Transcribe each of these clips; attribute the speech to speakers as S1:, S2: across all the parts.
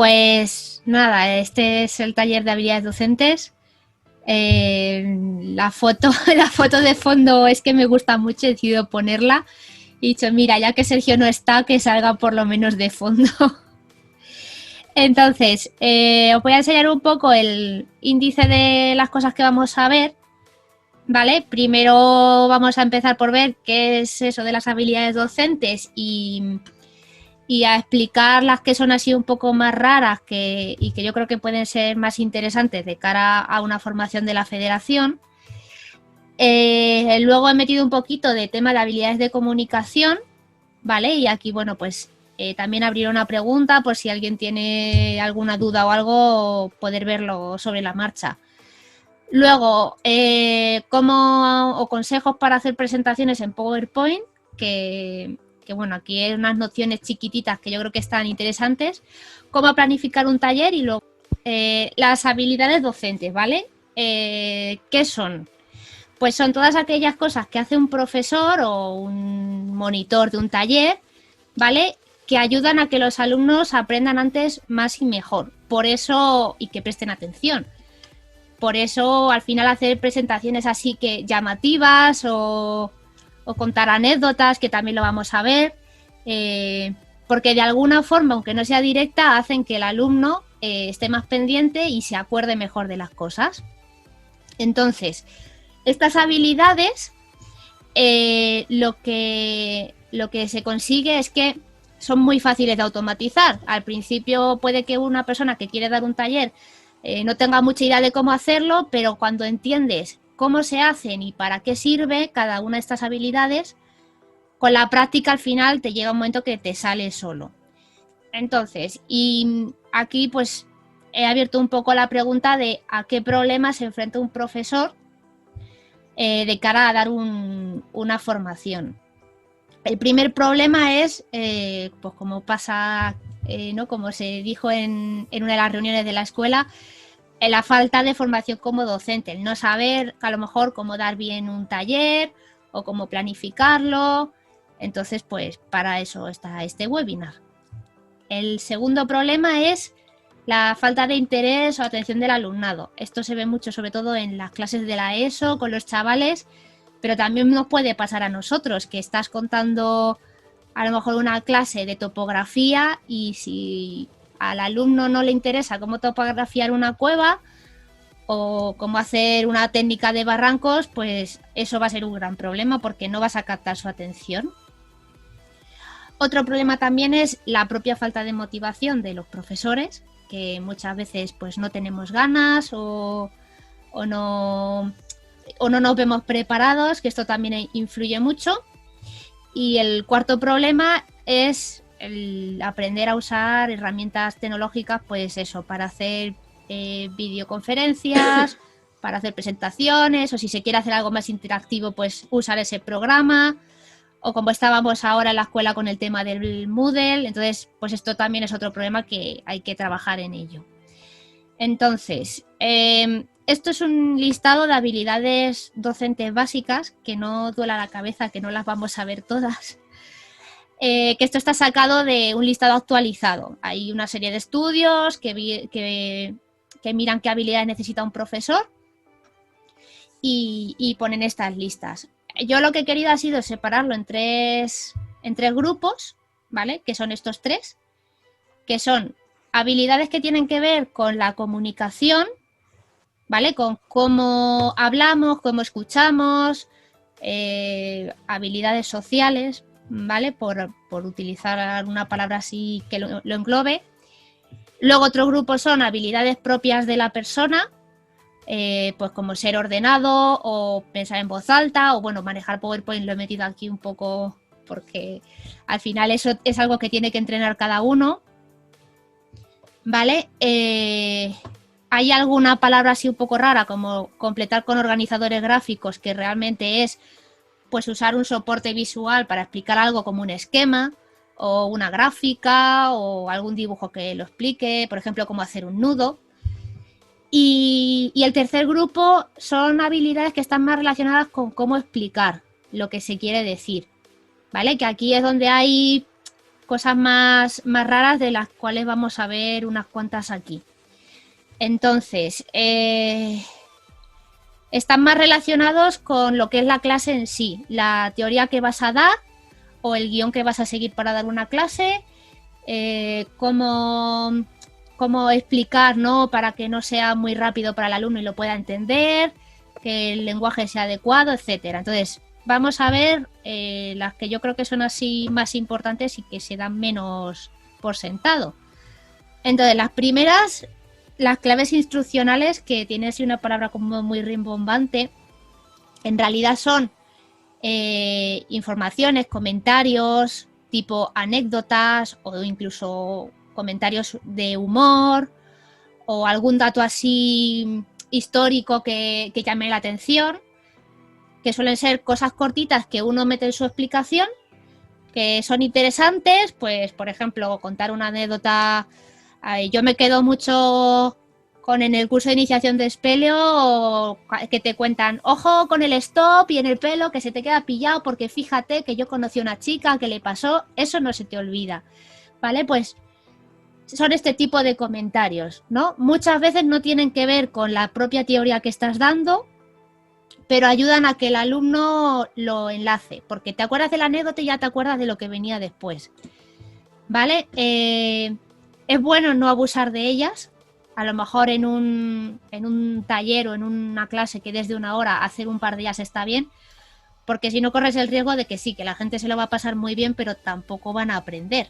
S1: Pues nada, este es el taller de habilidades docentes. La foto, la foto de fondo es que me gusta mucho, he decidido ponerla. He dicho, mira, ya que Sergio no está, que salga por lo menos de fondo. Entonces, os voy a enseñar un poco el índice de las cosas que vamos a ver, ¿vale? Primero vamos a empezar por ver qué es eso de las habilidades docentes y a explicar las que son así un poco más raras y que yo creo que pueden ser más interesantes de cara a una formación de la federación. Luego he metido un poquito de tema de habilidades de comunicación, ¿vale? Y aquí, bueno, pues también abrir una pregunta por si alguien tiene alguna duda o algo, poder verlo sobre la marcha. Luego, consejos para hacer presentaciones en PowerPoint, que bueno, aquí hay unas nociones chiquititas que yo creo que están interesantes. Cómo planificar un taller y luego las habilidades docentes, ¿vale? ¿Qué son? Pues son todas aquellas cosas que hace un profesor o un monitor de un taller, ¿vale? Que ayudan a que los alumnos aprendan antes más y mejor. Por eso, y que presten atención. Por eso, al final, hacer presentaciones así que llamativas o contar anécdotas, que también lo vamos a ver, porque de alguna forma, aunque no sea directa, hacen que el alumno esté más pendiente y se acuerde mejor de las cosas. Entonces, estas habilidades, lo que se consigue es que son muy fáciles de automatizar. Al principio puede que una persona que quiere dar un taller no tenga mucha idea de cómo hacerlo, pero cuando entiendes cómo se hacen y para qué sirve cada una de estas habilidades, con la práctica al final te llega un momento que te sale solo. Entonces, y aquí pues he abierto un poco la pregunta de a qué problema se enfrenta un profesor de cara a dar una formación. El primer problema es, pues como pasa, ¿no? Como se dijo en una de las reuniones de la escuela, la falta de formación como docente, el no saber a lo mejor cómo dar bien un taller o cómo planificarlo. Entonces, pues para eso está este webinar. El segundo problema es la falta de interés o atención del alumnado. Esto se ve mucho, sobre todo en las clases de la ESO, con los chavales, pero también nos puede pasar a nosotros, que estás contando a lo mejor una clase de topografía y si al alumno no le interesa cómo topografiar una cueva o cómo hacer una técnica de barrancos, pues eso va a ser un gran problema porque no vas a captar su atención. Otro problema también es la propia falta de motivación de los profesores, que muchas veces pues no tenemos ganas o no nos vemos preparados, que esto también influye mucho. Y el cuarto problema es el aprender a usar herramientas tecnológicas, pues eso, para hacer videoconferencias, para hacer presentaciones, o si se quiere hacer algo más interactivo, pues usar ese programa, o como estábamos ahora en la escuela con el tema del Moodle. Entonces, pues esto también es otro problema que hay que trabajar en ello. Entonces, esto es un listado de habilidades docentes básicas, que no duela la cabeza, que no las vamos a ver todas. Que esto está sacado de un listado actualizado. Hay una serie de estudios que miran qué habilidades necesita un profesor y ponen estas listas. Yo lo que he querido ha sido separarlo en tres grupos, ¿vale? Que son estos tres, que son habilidades que tienen que ver con la comunicación, ¿vale? Con cómo hablamos, cómo escuchamos, habilidades sociales, ¿vale? Por utilizar una palabra así que lo englobe. Luego otro grupo son habilidades propias de la persona, pues como ser ordenado o pensar en voz alta o bueno, manejar PowerPoint. Lo he metido aquí un poco porque al final eso es algo que tiene que entrenar cada uno, ¿vale? Hay alguna palabra así un poco rara como completar con organizadores gráficos, que realmente es pues usar un soporte visual para explicar algo como un esquema o una gráfica o algún dibujo que lo explique, por ejemplo, cómo hacer un nudo. Y el tercer grupo son habilidades que están más relacionadas con cómo explicar lo que se quiere decir, ¿vale? Que aquí es donde hay cosas más raras, de las cuales vamos a ver unas cuantas aquí. Entonces, están más relacionados con lo que es la clase en sí, la teoría que vas a dar o el guión que vas a seguir para dar una clase, cómo explicar, ¿no? Para que no sea muy rápido para el alumno y lo pueda entender, que el lenguaje sea adecuado, etcétera. Entonces, vamos a ver las que yo creo que son así más importantes y que se dan menos por sentado. Entonces, las primeras, las claves instruccionales, que tiene así una palabra como muy rimbombante, en realidad son informaciones, comentarios, tipo anécdotas o incluso comentarios de humor o algún dato así histórico que llame la atención, que suelen ser cosas cortitas que uno mete en su explicación, que son interesantes, pues por ejemplo contar una anécdota. Yo me quedo mucho con en el curso de iniciación de espeleo que te cuentan, ojo con el stop y en el pelo que se te queda pillado porque fíjate que yo conocí a una chica que le pasó, eso no se te olvida, ¿vale? Pues son este tipo de comentarios, ¿no? Muchas veces no tienen que ver con la propia teoría que estás dando, pero ayudan a que el alumno lo enlace, porque te acuerdas de la anécdota y ya te acuerdas de lo que venía después, ¿vale? Es bueno no abusar de ellas. A lo mejor en un taller o en una clase que desde una hora hacer un par de ellas está bien, porque si no corres el riesgo de que sí, que la gente se lo va a pasar muy bien, pero tampoco van a aprender.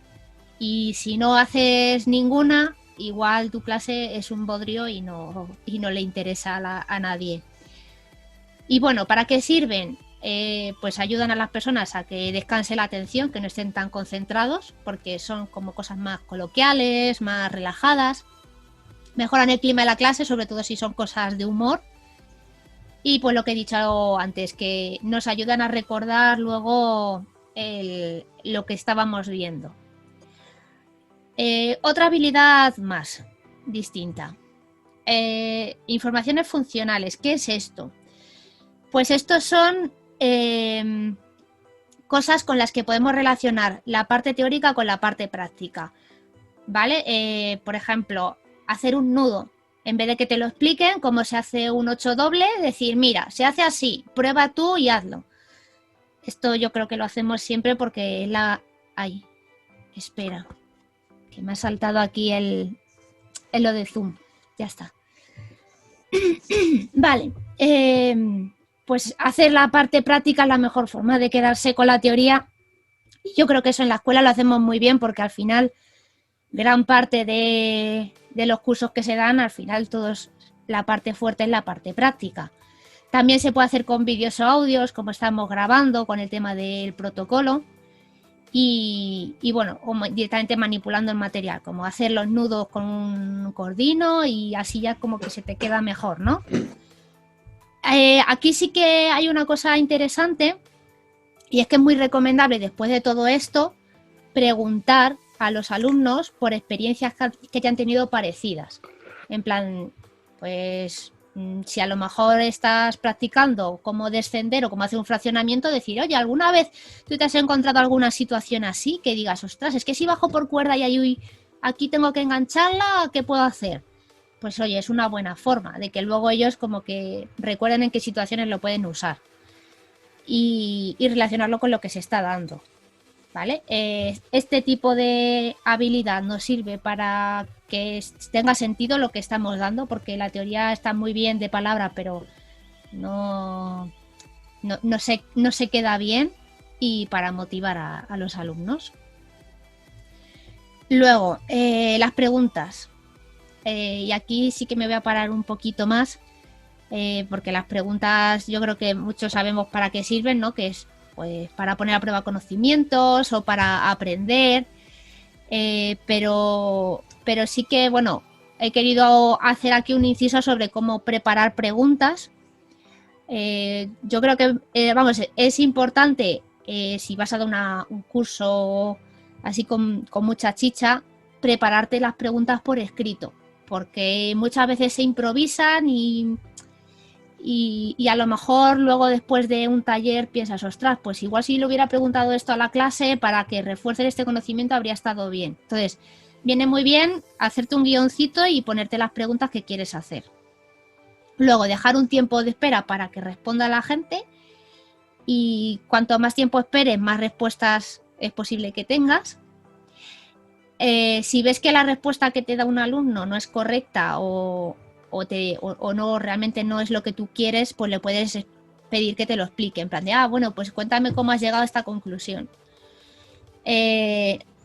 S1: Y si no haces ninguna, igual tu clase es un bodrio y no le interesa a nadie. Y bueno, ¿para qué sirven? Pues ayudan a las personas a que descanse la atención, que no estén tan concentrados, porque son como cosas más coloquiales, más relajadas. Mejoran el clima de la clase, sobre todo si son cosas de humor. Y pues lo que he dicho antes, que nos ayudan a recordar luego lo que estábamos viendo. Otra habilidad más distinta. Informaciones funcionales. ¿Qué es esto? Pues estos son cosas con las que podemos relacionar la parte teórica con la parte práctica, ¿vale? Por ejemplo, hacer un nudo. En vez de que te lo expliquen cómo se hace un 8 doble, decir, mira, se hace así, prueba tú y hazlo. Esto yo creo que lo hacemos siempre porque la... Ay, espera, que me ha saltado aquí lo de Zoom. Ya está. Vale, pues hacer la parte práctica es la mejor forma de quedarse con la teoría. Yo creo que eso en la escuela lo hacemos muy bien porque al final gran parte de los cursos que se dan, al final todos, la parte fuerte es la parte práctica. También se puede hacer con vídeos o audios, como estamos grabando con el tema del protocolo. Y bueno, como directamente manipulando el material, como hacer los nudos con un cordino y así ya como que se te queda mejor, ¿no? Aquí sí que hay una cosa interesante y es que es muy recomendable después de todo esto preguntar a los alumnos por experiencias que han tenido parecidas. En plan, pues si a lo mejor estás practicando cómo descender o cómo hacer un fraccionamiento, decir, oye, ¿alguna vez tú te has encontrado alguna situación así que digas, ostras, es que si bajo por cuerda y aquí tengo que engancharla, ¿qué puedo hacer? Pues oye, es una buena forma de que luego ellos como que recuerden en qué situaciones lo pueden usar y relacionarlo con lo que se está dando, ¿vale? Este tipo de habilidad nos sirve para que tenga sentido lo que estamos dando, porque la teoría está muy bien de palabra, pero no se queda bien, y para motivar a los alumnos. Luego, las preguntas. Y aquí sí que me voy a parar un poquito más, porque las preguntas yo creo que muchos sabemos para qué sirven, ¿no? Que es pues para poner a prueba conocimientos o para aprender, pero sí que, bueno, he querido hacer aquí un inciso sobre cómo preparar preguntas. Yo creo que, vamos, es importante, si vas a dar un curso así con mucha chicha, prepararte las preguntas por escrito, porque muchas veces se improvisan y y a lo mejor luego después de un taller piensas, ostras, pues igual si le hubiera preguntado esto a la clase para que refuerce este conocimiento habría estado bien. Entonces, viene muy bien hacerte un guioncito y ponerte las preguntas que quieres hacer. Luego, dejar un tiempo de espera para que responda la gente y cuanto más tiempo esperes, más respuestas es posible que tengas. Si ves que la respuesta que te da un alumno no es correcta o no realmente no es lo que tú quieres, pues le puedes pedir que te lo explique. En plan de, bueno, pues cuéntame cómo has llegado a esta conclusión.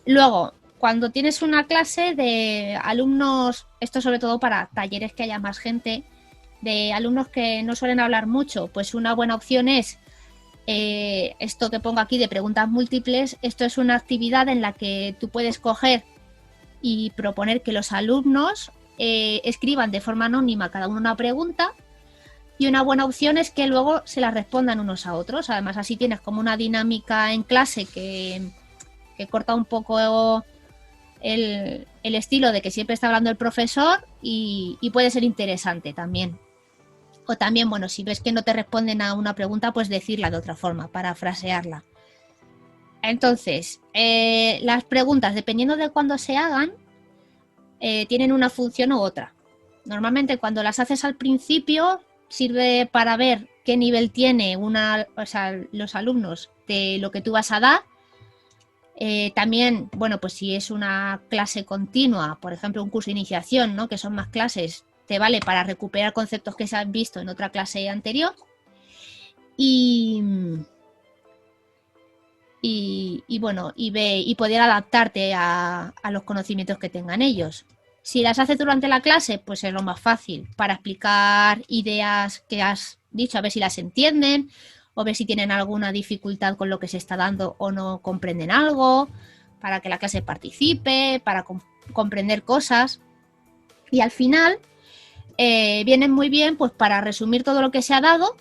S1: Luego, cuando tienes una clase de alumnos, esto sobre todo para talleres que haya más gente, de alumnos que no suelen hablar mucho, pues una buena opción es esto que pongo aquí de preguntas múltiples. Esto es una actividad en la que tú puedes coger y proponer que los alumnos escriban de forma anónima cada uno una pregunta, y una buena opción es que luego se las respondan unos a otros. Además, así tienes como una dinámica en clase que corta un poco el estilo de que siempre está hablando el profesor y puede ser interesante también. O también, bueno, si ves que no te responden a una pregunta, pues decirla de otra forma, parafrasearla. Entonces, las preguntas, dependiendo de cuándo se hagan, tienen una función u otra. Normalmente cuando las haces al principio sirve para ver qué nivel tiene los alumnos de lo que tú vas a dar. También, bueno, pues si es una clase continua, por ejemplo un curso de iniciación, ¿no?, que son más clases, te vale para recuperar conceptos que se han visto en otra clase anterior y poder adaptarte a los conocimientos que tengan ellos. Si las haces durante la clase, pues es lo más fácil para explicar ideas que has dicho, a ver si las entienden o ver si tienen alguna dificultad con lo que se está dando o no comprenden algo, para que la clase participe, para comprender cosas. Y al final vienen muy bien pues para resumir todo lo que se ha dado,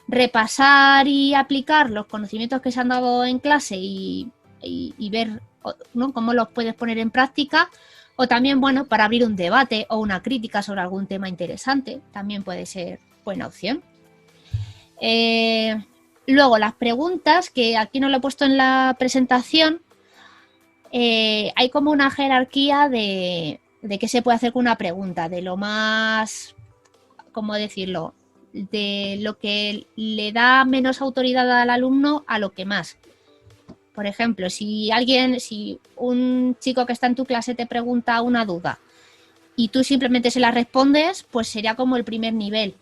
S1: repasar y aplicar los conocimientos que se han dado en clase y ver, ¿no?, cómo los puedes poner en práctica, o también, bueno, para abrir un debate o una crítica sobre algún tema interesante, también puede ser buena opción. Luego, las preguntas, que aquí no lo he puesto en la presentación, hay como una jerarquía de qué se puede hacer con una pregunta, de lo más, ¿cómo decirlo?, de lo que le da menos autoridad al alumno a lo que más. Por ejemplo, si un chico que está en tu clase te pregunta una duda y tú simplemente se la respondes, pues sería como el primer nivel.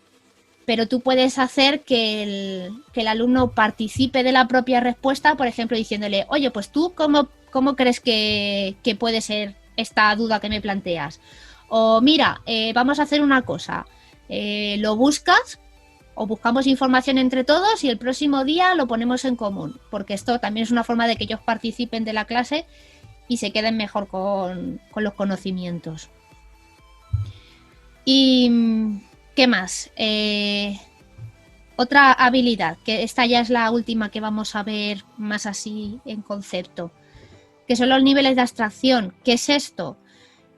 S1: Pero tú puedes hacer que el alumno participe de la propia respuesta, por ejemplo, diciéndole, oye, pues tú, ¿cómo crees que puede ser esta duda que me planteas? O mira, vamos a hacer una cosa, lo buscas o buscamos información entre todos y el próximo día lo ponemos en común, porque esto también es una forma de que ellos participen de la clase y se queden mejor con los conocimientos. Y ¿qué más? Otra habilidad, que esta ya es la última que vamos a ver más así en concepto, que son los niveles de abstracción. ¿Qué es esto?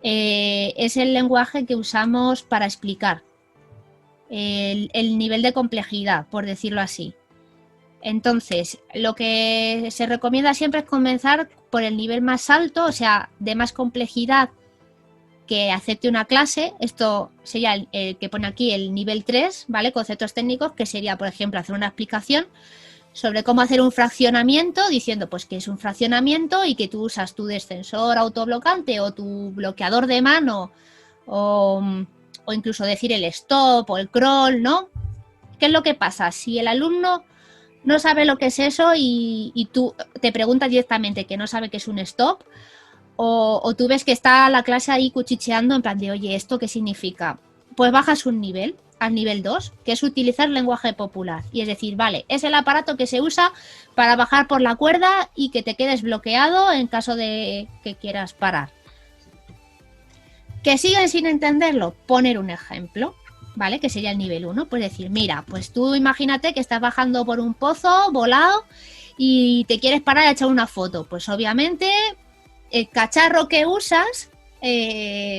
S1: Es el lenguaje que usamos para explicar. El nivel de complejidad, por decirlo así. Entonces, lo que se recomienda siempre es comenzar por el nivel más alto, o sea, de más complejidad que acepte una clase. Esto sería el que pone aquí el nivel 3, ¿vale? Conceptos técnicos, que sería, por ejemplo, hacer una explicación sobre cómo hacer un fraccionamiento, diciendo pues que es un fraccionamiento y que tú usas tu descensor autoblocante o tu bloqueador de mano o incluso decir el stop o el crawl, ¿no? ¿Qué es lo que pasa? Si el alumno no sabe lo que es eso y tú te preguntas directamente que no sabe qué es un stop, o tú ves que está la clase ahí cuchicheando en plan de, oye, ¿esto qué significa? Pues bajas un nivel, al nivel 2, que es utilizar lenguaje popular. Y es decir, vale, es el aparato que se usa para bajar por la cuerda y que te quedes bloqueado en caso de que quieras parar. ¿Que siguen sin entenderlo? Poner un ejemplo, ¿vale? Que sería el nivel 1. Pues decir, mira, pues tú imagínate que estás bajando por un pozo volado y te quieres parar a echar una foto. Pues obviamente el cacharro que usas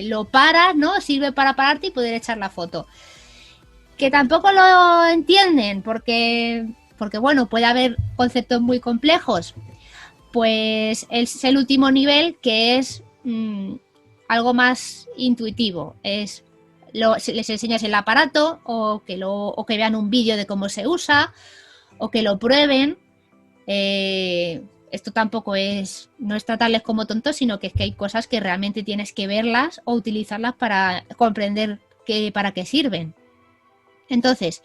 S1: lo paras, ¿no? Sirve para pararte y poder echar la foto. que tampoco lo entienden porque bueno, puede haber conceptos muy complejos, pues es el último nivel, que es algo más intuitivo. Les enseñas el aparato o que vean un vídeo de cómo se usa o que lo prueben. Esto tampoco no es tratarles como tontos, sino que es que hay cosas que realmente tienes que verlas o utilizarlas para comprender para qué sirven. Entonces,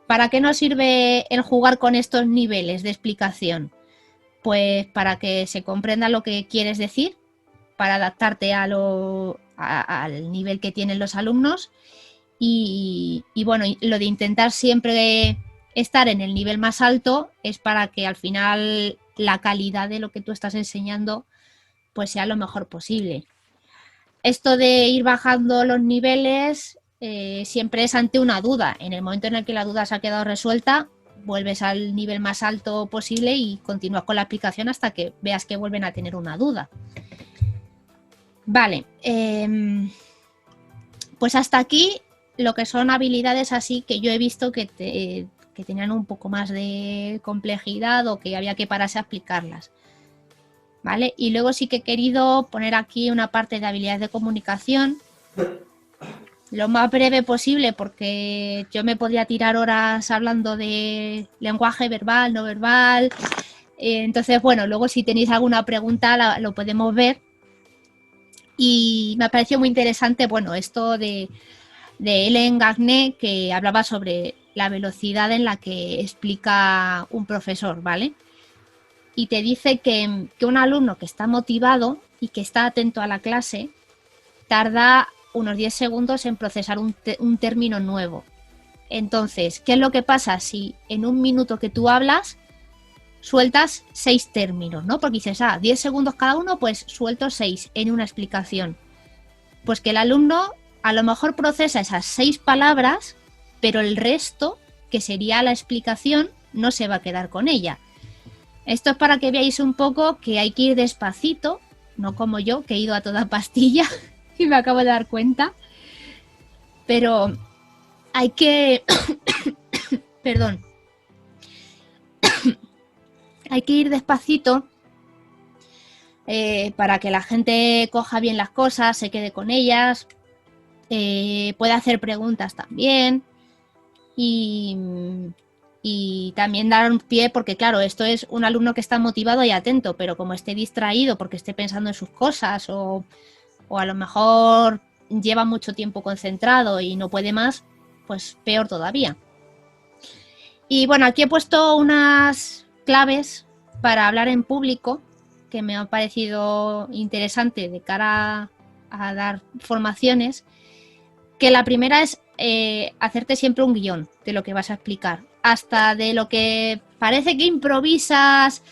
S1: ¿para qué nos sirve el jugar con estos niveles de explicación? Pues para que se comprenda lo que quieres decir, para adaptarte al nivel que tienen los alumnos y bueno, lo de intentar siempre estar en el nivel más alto es para que al final la calidad de lo que tú estás enseñando pues sea lo mejor posible. Esto de ir bajando los niveles siempre es ante una duda. En el momento en el que la duda se ha quedado resuelta, vuelves al nivel más alto posible y continúas con la explicación hasta que veas que vuelven a tener una duda. Vale, pues hasta aquí lo que son habilidades así que yo he visto que tenían un poco más de complejidad o que había que pararse a explicarlas. ¿Vale? Y luego sí que he querido poner aquí una parte de habilidades de comunicación, lo más breve posible, porque yo me podía tirar horas hablando de lenguaje verbal, no verbal. Entonces, bueno, luego si tenéis alguna pregunta lo podemos ver. Y me ha parecido muy interesante, bueno, esto de Hélène Gagné, que hablaba sobre la velocidad en la que explica un profesor, ¿vale? Y te dice que un alumno que está motivado y que está atento a la clase tarda unos 10 segundos en procesar un término nuevo. Entonces, ¿qué es lo que pasa si en un minuto que tú hablas sueltas 6 términos, ¿no? Porque dices, 10 segundos cada uno, pues suelto 6 en una explicación. Pues que el alumno a lo mejor procesa esas 6 palabras, pero el resto, que sería la explicación, no se va a quedar con ella. Esto es para que veáis un poco que hay que ir despacito, no como yo, que he ido a toda pastilla y me acabo de dar cuenta. Pero hay que... Perdón. Hay que ir despacito para que la gente coja bien las cosas, se quede con ellas, pueda hacer preguntas también y también dar un pie, porque claro, esto es un alumno que está motivado y atento, pero como esté distraído porque esté pensando en sus cosas o a lo mejor lleva mucho tiempo concentrado y no puede más, pues peor todavía. Y bueno, aquí he puesto unas claves para hablar en público que me han parecido interesante de cara a dar formaciones, que la primera es hacerte siempre un guión de lo que vas a explicar, hasta de lo que parece que improvisas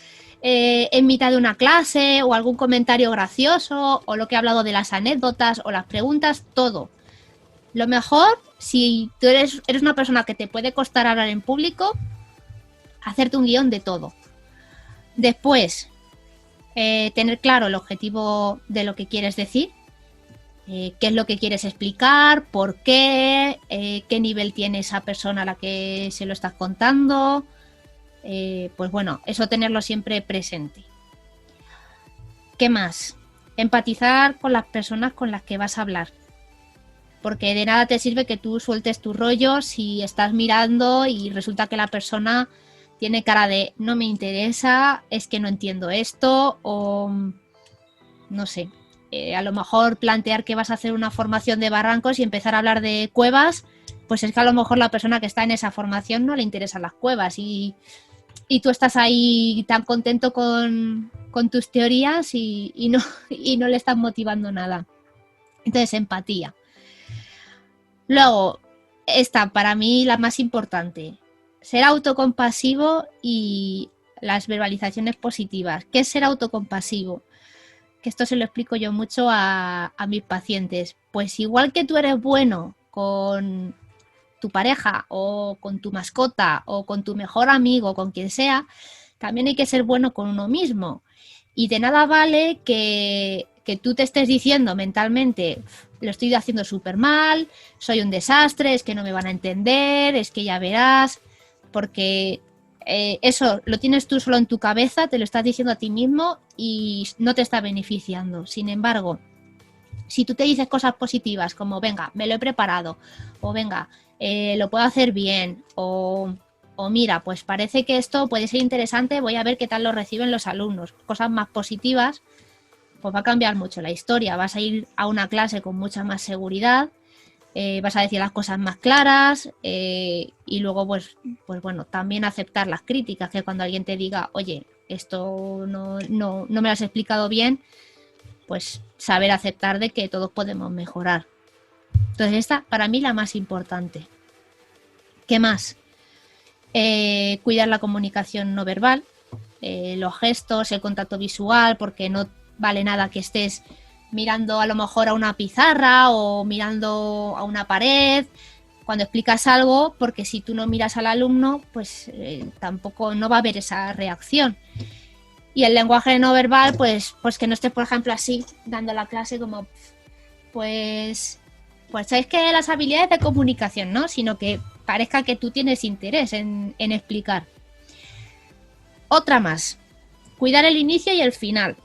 S1: en mitad de una clase o algún comentario gracioso o lo que he hablado de las anécdotas o las preguntas, todo. Lo mejor, si tú eres una persona que te puede costar hablar en público, hacerte un guión de todo. Después, tener claro el objetivo de lo que quieres decir, qué es lo que quieres explicar, por qué, qué nivel tiene esa persona a la que se lo estás contando. Pues bueno, eso tenerlo siempre presente. ¿Qué más? Empatizar con las personas con las que vas a hablar. Porque de nada te sirve que tú sueltes tu rollo si estás mirando y resulta que la persona tiene cara de no me interesa, es que no entiendo esto o no sé. A lo mejor plantear que vas a hacer una formación de barrancos y empezar a hablar de cuevas, pues es que a lo mejor la persona que está en esa formación no le interesan las cuevas y tú estás ahí tan contento con tus teorías y no le estás motivando nada. Entonces, empatía. Luego, esta para mí la más importante, ser autocompasivo y las verbalizaciones positivas. ¿Qué es ser autocompasivo? Que esto se lo explico yo mucho a mis pacientes. Pues igual que tú eres bueno con tu pareja o con tu mascota o con tu mejor amigo, con quien sea, también hay que ser bueno con uno mismo. Y de nada vale que que tú te estés diciendo mentalmente, lo estoy haciendo súper mal, soy un desastre, es que no me van a entender, es que ya verás, porque eso lo tienes tú solo en tu cabeza, te lo estás diciendo a ti mismo y no te está beneficiando. Sin embargo, si tú te dices cosas positivas como, venga, me lo he preparado, o venga, lo puedo hacer bien, o mira, pues parece que esto puede ser interesante, voy a ver qué tal lo reciben los alumnos, cosas más positivas, pues va a cambiar mucho la historia, vas a ir a una clase con mucha más seguridad, vas a decir las cosas más claras y luego pues bueno, también aceptar las críticas, que cuando alguien te diga, oye, esto no me lo has explicado bien, pues saber aceptar de que todos podemos mejorar. Entonces esta para mí la más importante. ¿Qué más? Cuidar la comunicación no verbal, los gestos, el contacto visual, porque no vale nada que estés mirando a lo mejor a una pizarra o mirando a una pared cuando explicas algo, porque si tú no miras al alumno, pues tampoco no va a haber esa reacción. Y el lenguaje no verbal, pues que no estés, por ejemplo, así, dando la clase como, pues sabes que las habilidades de comunicación, ¿no? Sino que parezca que tú tienes interés en explicar. Otra más, cuidar el inicio y el final.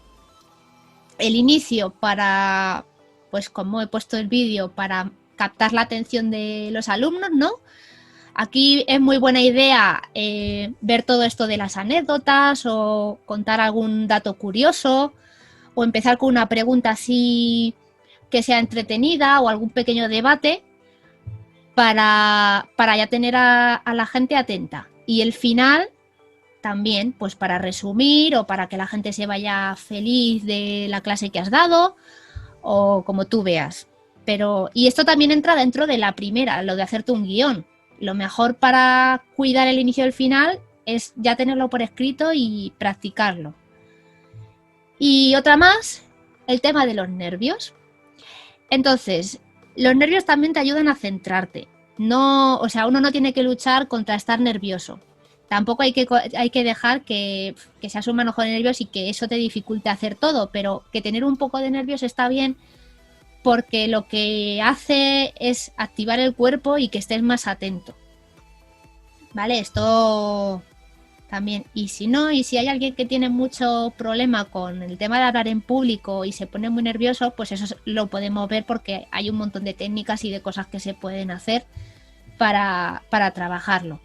S1: El inicio para, pues como he puesto el vídeo, para captar la atención de los alumnos, ¿no? Aquí es muy buena idea ver todo esto de las anécdotas o contar algún dato curioso o empezar con una pregunta así que sea entretenida o algún pequeño debate para ya tener a la gente atenta. Y el final también, pues para resumir o para que la gente se vaya feliz de la clase que has dado o como tú veas. Pero, y esto también entra dentro de la primera, lo de hacerte un guión. Lo mejor para cuidar el inicio y el final es ya tenerlo por escrito y practicarlo. Y otra más, el tema de los nervios. Entonces, los nervios también te ayudan a centrarte. No, o sea, uno no tiene que luchar contra estar nervioso. Tampoco hay que dejar que se asuma un ojo de nervios y que eso te dificulte hacer todo, pero que tener un poco de nervios está bien porque lo que hace es activar el cuerpo y que estés más atento. ¿Vale? Esto también. Y si no, y si hay alguien que tiene mucho problema con el tema de hablar en público y se pone muy nervioso, pues eso lo podemos ver porque hay un montón de técnicas y de cosas que se pueden hacer para trabajarlo.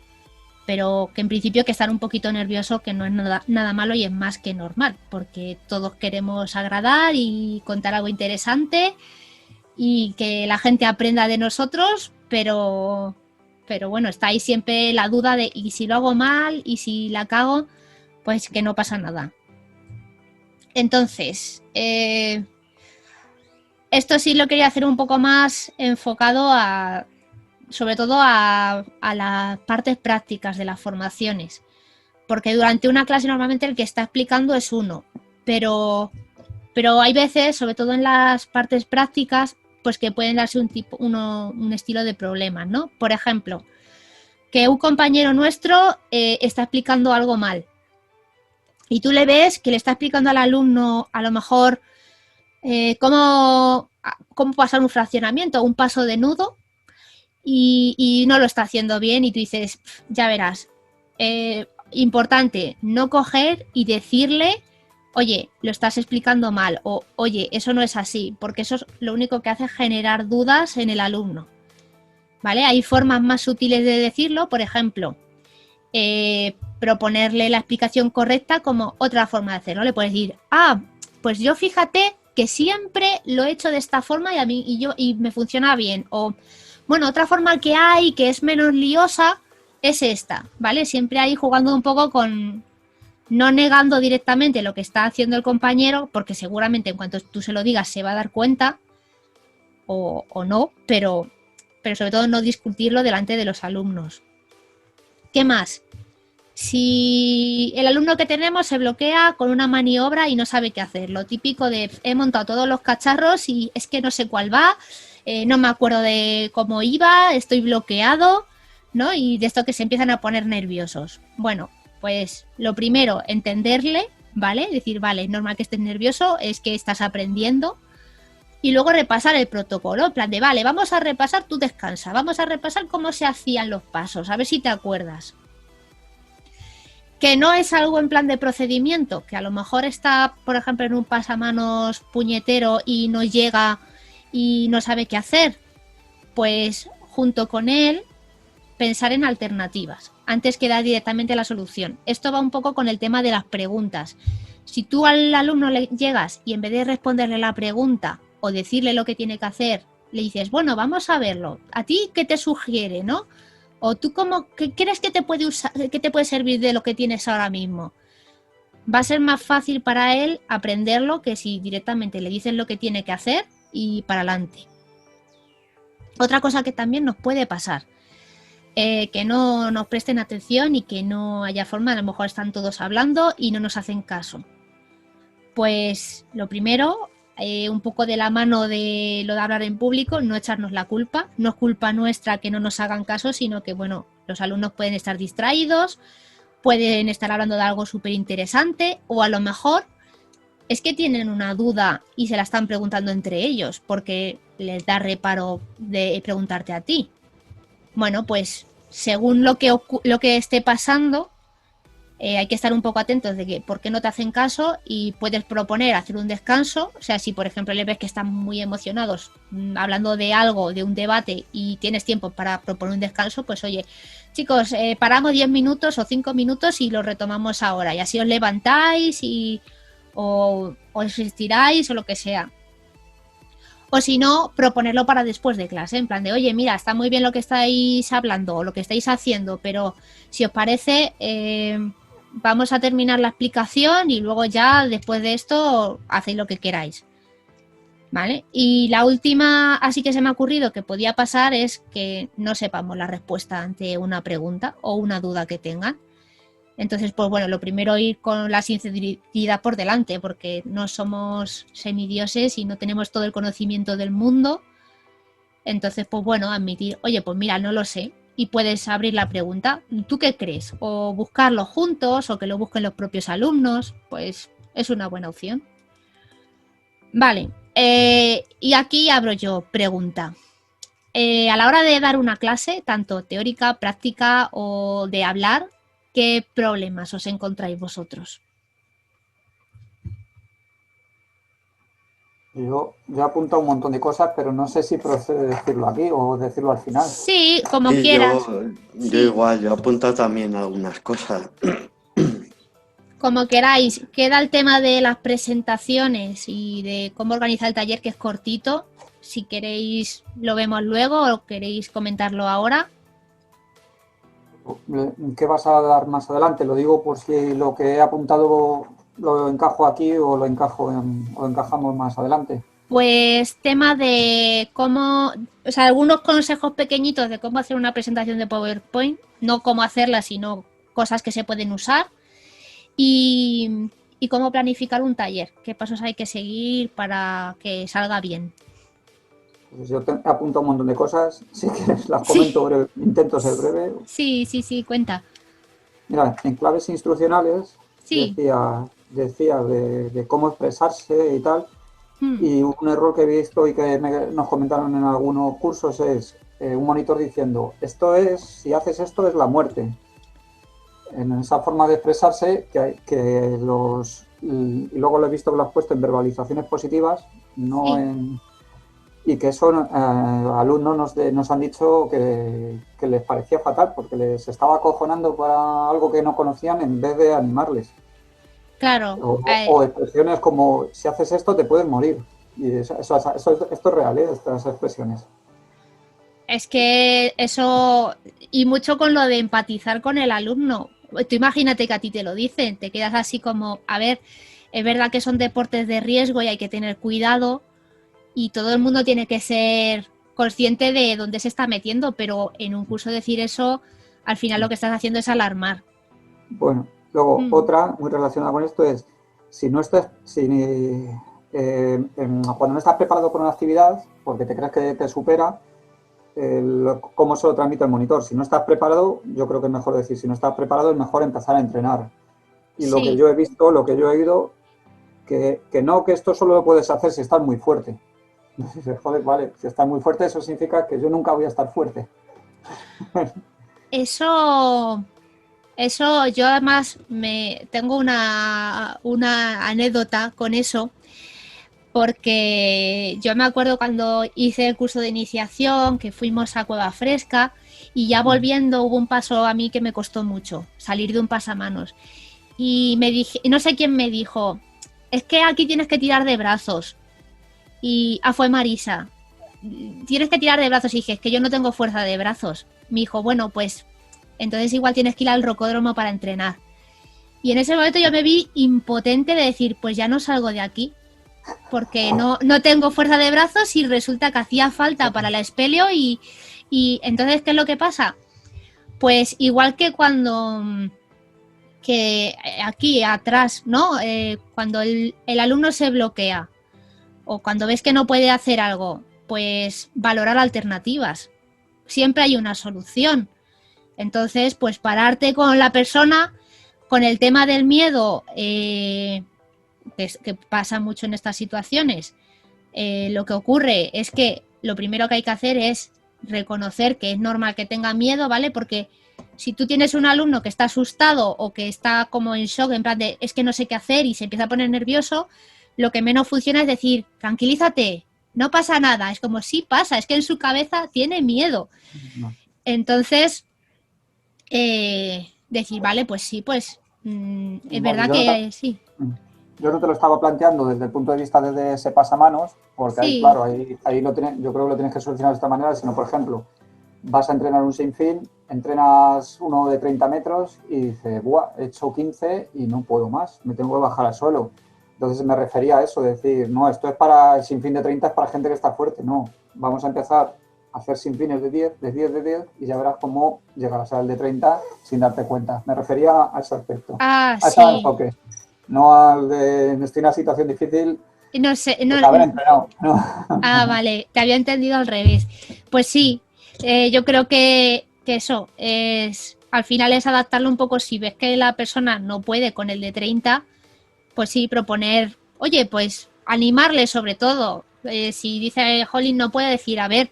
S1: Pero que en principio que estar un poquito nervioso, que no es nada malo y es más que normal, porque todos queremos agradar y contar algo interesante y que la gente aprenda de nosotros, pero bueno, está ahí siempre la duda de ¿y si lo hago mal? ¿Y si la cago? Pues que no pasa nada. Entonces, esto sí lo quería hacer un poco más enfocado sobre todo a las partes prácticas de las formaciones, porque durante una clase normalmente el que está explicando es uno, pero hay veces, sobre todo en las partes prácticas, pues que pueden darse un estilo de problemas, ¿no? Por ejemplo, que un compañero nuestro está explicando algo mal y tú le ves que le está explicando al alumno a lo mejor cómo pasar un fraccionamiento, un paso de nudo, y no lo está haciendo bien y tú dices, ya verás, importante no coger y decirle, oye, lo estás explicando mal o oye, eso no es así, porque eso es lo único que hace generar dudas en el alumno. ¿Vale? Hay formas más sutiles de decirlo, por ejemplo, proponerle la explicación correcta como otra forma de hacerlo. Le puedes decir, pues yo fíjate que siempre lo he hecho de esta forma y me funciona bien. O, bueno, otra forma que hay que es menos liosa es esta, ¿vale? Siempre ahí jugando un poco con, no negando directamente lo que está haciendo el compañero, porque seguramente en cuanto tú se lo digas se va a dar cuenta o no, pero sobre todo no discutirlo delante de los alumnos. ¿Qué más? Si el alumno que tenemos se bloquea con una maniobra y no sabe qué hacer, lo típico de he montado todos los cacharros y es que no sé cuál va, no me acuerdo de cómo iba, estoy bloqueado, ¿no? Y de esto que se empiezan a poner nerviosos. Bueno, pues lo primero, entenderle, ¿vale? Decir, vale, es normal que estés nervioso, es que estás aprendiendo. Y luego repasar el protocolo, en plan de, vale, vamos a repasar, tú descansa, vamos a repasar cómo se hacían los pasos, a ver si te acuerdas. Que no es algo en plan de procedimiento, que a lo mejor está, por ejemplo, en un pasamanos puñetero y no llega y no sabe qué hacer. Pues junto con él, pensar en alternativas, antes que dar directamente la solución. Esto va un poco con el tema de las preguntas. Si tú al alumno le llegas y en vez de responderle la pregunta o decirle lo que tiene que hacer, le dices, bueno, vamos a verlo, ¿a ti qué te sugiere, no? O tú qué crees que te puede usar, que te puede servir de lo que tienes ahora mismo. Va a ser más fácil para él aprenderlo que si directamente le dices lo que tiene que hacer y para adelante. Otra cosa que también nos puede pasar, que no nos presten atención y que no haya forma, a lo mejor están todos hablando y no nos hacen caso. Pues lo primero, un poco de la mano de lo de hablar en público, no echarnos la culpa. No es culpa nuestra que no nos hagan caso, sino que, bueno, los alumnos pueden estar distraídos, pueden estar hablando de algo súper interesante o a lo mejor es que tienen una duda y se la están preguntando entre ellos porque les da reparo de preguntarte a ti. Bueno, pues según lo que esté pasando, hay que estar un poco atentos de que por qué no te hacen caso y puedes proponer hacer un descanso. O sea, si por ejemplo le ves que están muy emocionados hablando de algo, de un debate y tienes tiempo para proponer un descanso, pues oye, chicos, paramos 10 minutos o 5 minutos y lo retomamos ahora. Y así os levantáis o os estiráis o lo que sea. O si no, proponerlo para después de clase, en plan de, oye, mira, está muy bien lo que estáis hablando o lo que estáis haciendo, pero si os parece, vamos a terminar la explicación y luego ya después de esto hacéis lo que queráis. ¿Vale? Y la última, así que se me ha ocurrido que podía pasar es que no sepamos la respuesta ante una pregunta o una duda que tengan. Entonces, pues bueno, lo primero ir con la sinceridad por delante, porque no somos semidioses y no tenemos todo el conocimiento del mundo. Entonces, pues bueno, admitir, oye, pues mira, no lo sé. Y puedes abrir la pregunta, ¿tú qué crees? O buscarlo juntos o que lo busquen los propios alumnos, pues es una buena opción. Vale, y aquí abro yo pregunta. A la hora de dar una clase, tanto teórica, práctica o de hablar, ¿qué problemas os encontráis vosotros?
S2: Yo he apuntado un montón de cosas, pero no sé si procede decirlo aquí o decirlo al final.
S1: Sí, como
S3: Sí,
S1: quieras.
S3: yo
S1: Sí,
S3: igual, yo he apuntado también algunas cosas.
S1: como queráis. Queda el tema de las presentaciones y de cómo organizar el taller, que es cortito. Si queréis, lo vemos luego o queréis comentarlo ahora.
S2: ¿Qué vas a dar más adelante? Lo digo por si lo que he apuntado lo encajo aquí o lo encajamos más adelante.
S1: Pues tema de cómo, o sea, algunos consejos pequeñitos de cómo hacer una presentación de PowerPoint, no cómo hacerla, sino cosas que se pueden usar y cómo planificar un taller, qué pasos hay que seguir para que salga bien.
S2: Pues yo he apuntado un montón de cosas, si quieres las comento
S1: Sí,
S2: breve, intento ser breve.
S1: sí, cuenta.
S2: Mira, en claves instruccionales
S1: Sí.
S2: decía de cómo expresarse y tal.
S1: Mm,
S2: Y un error que he visto y que nos comentaron en algunos cursos es un monitor diciendo, si haces esto es la muerte. En esa forma de expresarse, y luego lo he visto que lo has puesto en verbalizaciones positivas,
S1: sí.
S2: y que eso alumnos nos han dicho que les parecía fatal porque les estaba acojonando para algo que no conocían en vez de animarles.
S1: Claro.
S2: O expresiones como, si haces esto te puedes morir. Y esto es real, estas expresiones.
S1: Es que eso, y mucho con lo de empatizar con el alumno. Tú imagínate que a ti te lo dicen, te quedas así como, a ver, es verdad que son deportes de riesgo y hay que tener cuidado y todo el mundo tiene que ser consciente de dónde se está metiendo, pero en un curso decir eso, al final lo que estás haciendo es alarmar.
S2: Bueno, luego
S1: Mm,
S2: otra muy relacionada con esto es, cuando no estás preparado por una actividad, porque te crees que te supera, cómo se lo transmite el monitor. Si no estás preparado, yo creo que es mejor decir, si no estás preparado es mejor empezar a entrenar. Y lo que
S1: Sí.
S2: yo he visto, lo que yo he oído, que no, que esto solo lo puedes hacer si estás muy fuerte. Dices, joder, vale, si estás muy fuerte, eso significa que yo nunca voy a estar fuerte.
S1: Eso, eso yo además me tengo una anécdota con eso, porque yo me acuerdo cuando hice el curso de iniciación, que fuimos a Cueva Fresca, y ya volviendo hubo un paso a mí que me costó mucho, salir de un pasamanos. Y me dije, no sé quién me dijo, es que aquí tienes que tirar de brazos. Y fue Marisa. Tienes que tirar de brazos. Y dije, es que yo no tengo fuerza de brazos. Me dijo, bueno, pues entonces igual tienes que ir al rocódromo para entrenar. Y en ese momento yo me vi impotente de decir, pues ya no salgo de aquí, porque no tengo fuerza de brazos y resulta que hacía falta para la espeleo y entonces, ¿qué es lo que pasa? Pues igual que cuando que aquí atrás, ¿no? Cuando el alumno se bloquea o cuando ves que no puede hacer algo, pues valorar alternativas. Siempre hay una solución. Entonces, pues pararte con la persona, con el tema del miedo, que pasa mucho en estas situaciones. Lo que ocurre es que lo primero que hay que hacer es reconocer que es normal que tenga miedo, ¿vale? Porque si tú tienes un alumno que está asustado o que está como en shock, en plan de es que no sé qué hacer y se empieza a poner nervioso, lo que menos funciona es decir, tranquilízate, no pasa nada. Es como, sí pasa, es que en su cabeza tiene miedo.
S2: No.
S1: Entonces, decir, vale, pues sí, pues es
S2: Vale,
S1: verdad que sí.
S2: yo no te lo estaba planteando desde el punto de vista de ese pasamanos, porque ahí,
S1: Sí,
S2: claro, ahí yo creo que lo tienes que solucionar de esta manera, sino, por ejemplo, vas a entrenar un sinfín, entrenas uno de 30 metros y dices, buah, he hecho 15 y no puedo más, me tengo que bajar al suelo. Entonces me refería a eso, decir, no, esto es para el sinfín de 30, es para gente que está fuerte. No, vamos a empezar a hacer sinfines de 10, de 10, y ya verás cómo llegarás al de 30 sin darte cuenta. Me refería a ese aspecto, a ese
S1: sí.
S2: enfoque, no al de estoy en una situación difícil
S1: No sé, no,
S2: sin haber entrenado. No.
S1: vale, te había entendido al revés. Pues sí, yo creo que eso es, al final es adaptarlo un poco. Si ves que la persona no puede con el de 30, pues sí, proponer, oye, pues animarle sobre todo. Si dice Holly no puede decir, a ver,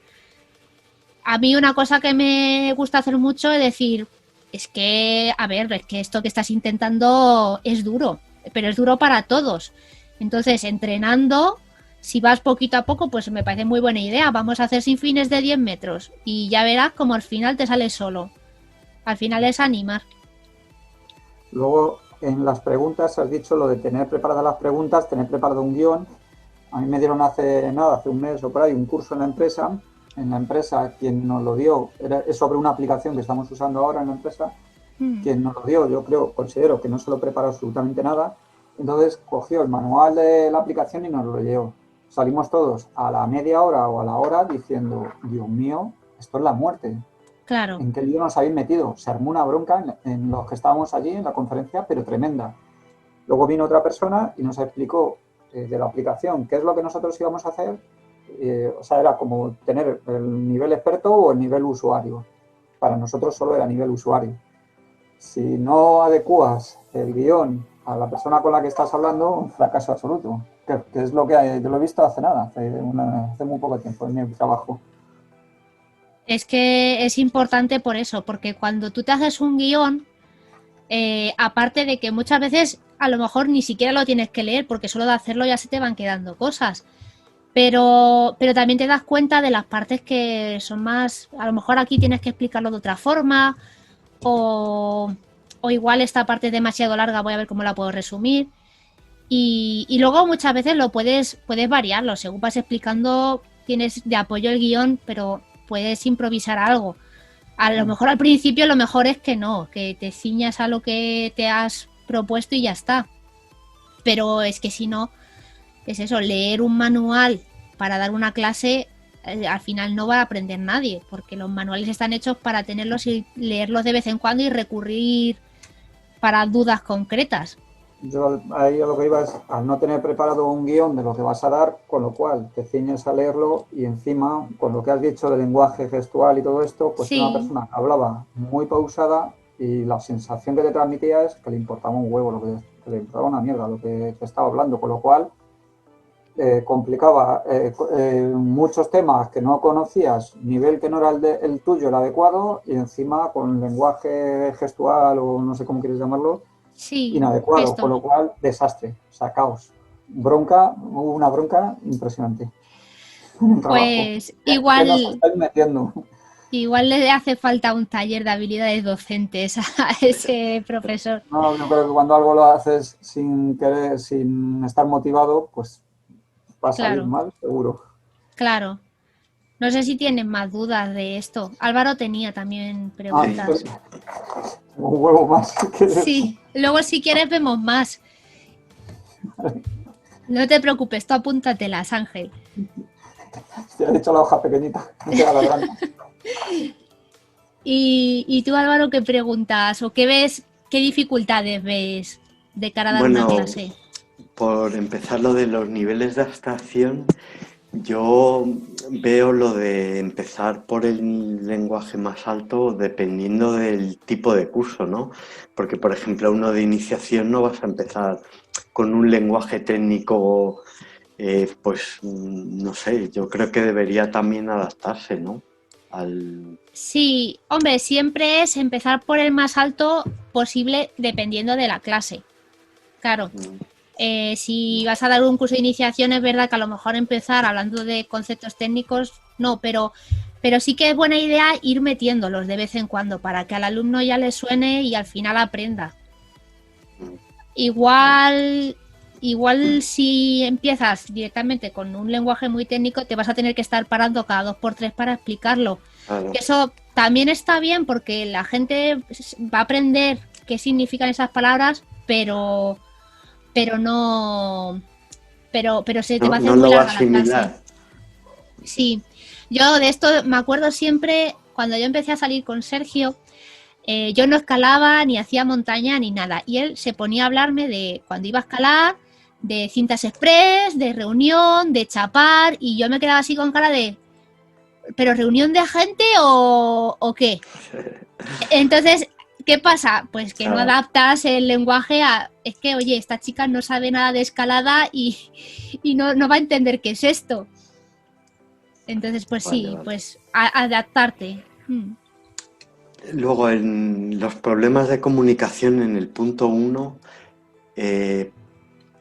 S1: a mí una cosa que me gusta hacer mucho es decir, es que, a ver, es que esto que estás intentando es duro, pero es duro para todos. Entonces, entrenando, si vas poquito a poco, pues me parece muy buena idea. Vamos a hacer sin fines de 10 metros y ya verás como al final te sale solo. Al final es animar.
S2: Luego, en las preguntas, has dicho lo de tener preparadas las preguntas, tener preparado un guión. A mí me dieron hace nada, hace un mes o por ahí, un curso en la empresa. En la empresa, quien nos lo dio es sobre una aplicación que estamos usando ahora en la empresa. Quien nos lo dio, yo creo, considero que no se lo preparó absolutamente nada. Entonces cogió el manual de la aplicación y nos lo llevó. Salimos todos a la media hora o a la hora diciendo, Dios mío, esto es la muerte.
S1: Claro.
S2: ¿En qué lío nos habéis metido? Se armó una bronca en los que estábamos allí en la conferencia, pero tremenda. Luego vino otra persona y nos explicó de la aplicación qué es lo que nosotros íbamos a hacer. O sea, era como tener el nivel experto o el nivel usuario. Para nosotros solo era nivel usuario. Si no adecuas el guión a la persona con la que estás hablando, un fracaso absoluto. Que es lo que yo lo he visto hace nada, hace muy poco tiempo en mi trabajo.
S1: Es que es importante por eso, porque cuando tú te haces un guión, aparte de que muchas veces a lo mejor ni siquiera lo tienes que leer, porque solo de hacerlo ya se te van quedando cosas. Pero también te das cuenta de las partes que son más, a lo mejor aquí tienes que explicarlo de otra forma, o, o igual esta parte es demasiado larga, voy a ver cómo la puedo resumir. Y luego muchas veces puedes variarlo, según vas explicando, tienes de apoyo el guión, pero puedes improvisar algo. A lo mejor al principio lo mejor es que no, que te ciñas a lo que te has propuesto y ya está. Pero es que si no, es eso, leer un manual para dar una clase, al final no va a aprender nadie, porque los manuales están hechos para tenerlos y leerlos de vez en cuando y recurrir para dudas concretas.
S2: Yo ahí a lo que iba es al no tener preparado un guión de lo que vas a dar, con lo cual te ciñes a leerlo y encima, con lo que has dicho de lenguaje gestual y todo esto, pues una
S1: Sí,
S2: persona que hablaba muy pausada, y la sensación que te transmitía es que le importaba un huevo, que le importaba una mierda lo que te estaba hablando, con lo cual complicaba muchos temas que no conocías, nivel que no era el tuyo, el adecuado, y encima con lenguaje gestual o no sé cómo quieres llamarlo,
S1: Sí,
S2: inadecuado, con
S1: gestos.
S2: lo cual desastre, o sea, caos. Bronca, hubo una bronca impresionante en el trabajo.
S1: Pues
S2: ¿Qué nos
S1: igual,
S2: estáis metiendo?
S1: igual le hace falta un taller de habilidades docentes a ese profesor.
S2: No, yo creo que cuando algo lo haces sin querer, sin estar motivado, pues va a salir
S1: Claro,
S2: mal, seguro.
S1: claro. No sé si tienen más dudas de esto. Álvaro tenía también
S2: Ah,
S3: Sí.
S1: preguntas.
S2: un huevo más, si quieres.
S1: Sí, luego si quieres vemos más. No te preocupes, tú apúntatelas, Ángel.
S2: Te he dicho la hoja pequeñita, no te la grande.
S1: Y tú, Álvaro, ¿qué preguntas o qué ves, qué dificultades ves de cara a dar una
S3: Bueno,
S1: clase?
S3: por empezar lo de los niveles de abstracción, yo veo lo de empezar por el lenguaje más alto dependiendo del tipo de curso, ¿no? Porque, por ejemplo, uno de iniciación no vas a empezar con un lenguaje técnico, pues no sé, yo creo que debería también adaptarse, ¿no? Al...
S1: Sí, hombre, siempre es empezar por el más alto posible dependiendo de la clase. Claro, si vas a dar un curso de iniciación es verdad que a lo mejor empezar hablando de conceptos técnicos, no, pero sí que es buena idea ir metiéndolos de vez en cuando para que al alumno ya le suene y al final aprenda. Igual, igual si empiezas directamente con un lenguaje muy técnico, te vas a tener que estar parando cada 2 por 3 para explicarlo.
S3: Claro.
S1: Que eso también está bien porque la gente va a aprender qué significan esas palabras, pero no, pero se te
S3: No,
S1: va a hacer
S3: no
S1: muy
S3: lo va a
S1: larga la clase.
S3: asimilar.
S1: Sí, yo de esto me acuerdo siempre cuando yo empecé a salir con Sergio. Yo no escalaba ni hacía montaña ni nada. Y él se ponía a hablarme de cuando iba a escalar, de cintas express, de reunión, de chapar. Y yo me quedaba así con cara de, ¿pero reunión de gente o qué? Entonces, ¿qué pasa? Pues que no
S3: Claro,
S1: adaptas el lenguaje a, es que, oye, esta chica no sabe nada de escalada y no va a entender qué es esto. Entonces, pues
S3: vale,
S1: sí,
S3: vale.
S1: pues adaptarte.
S3: Luego, en los problemas de comunicación en el punto 1,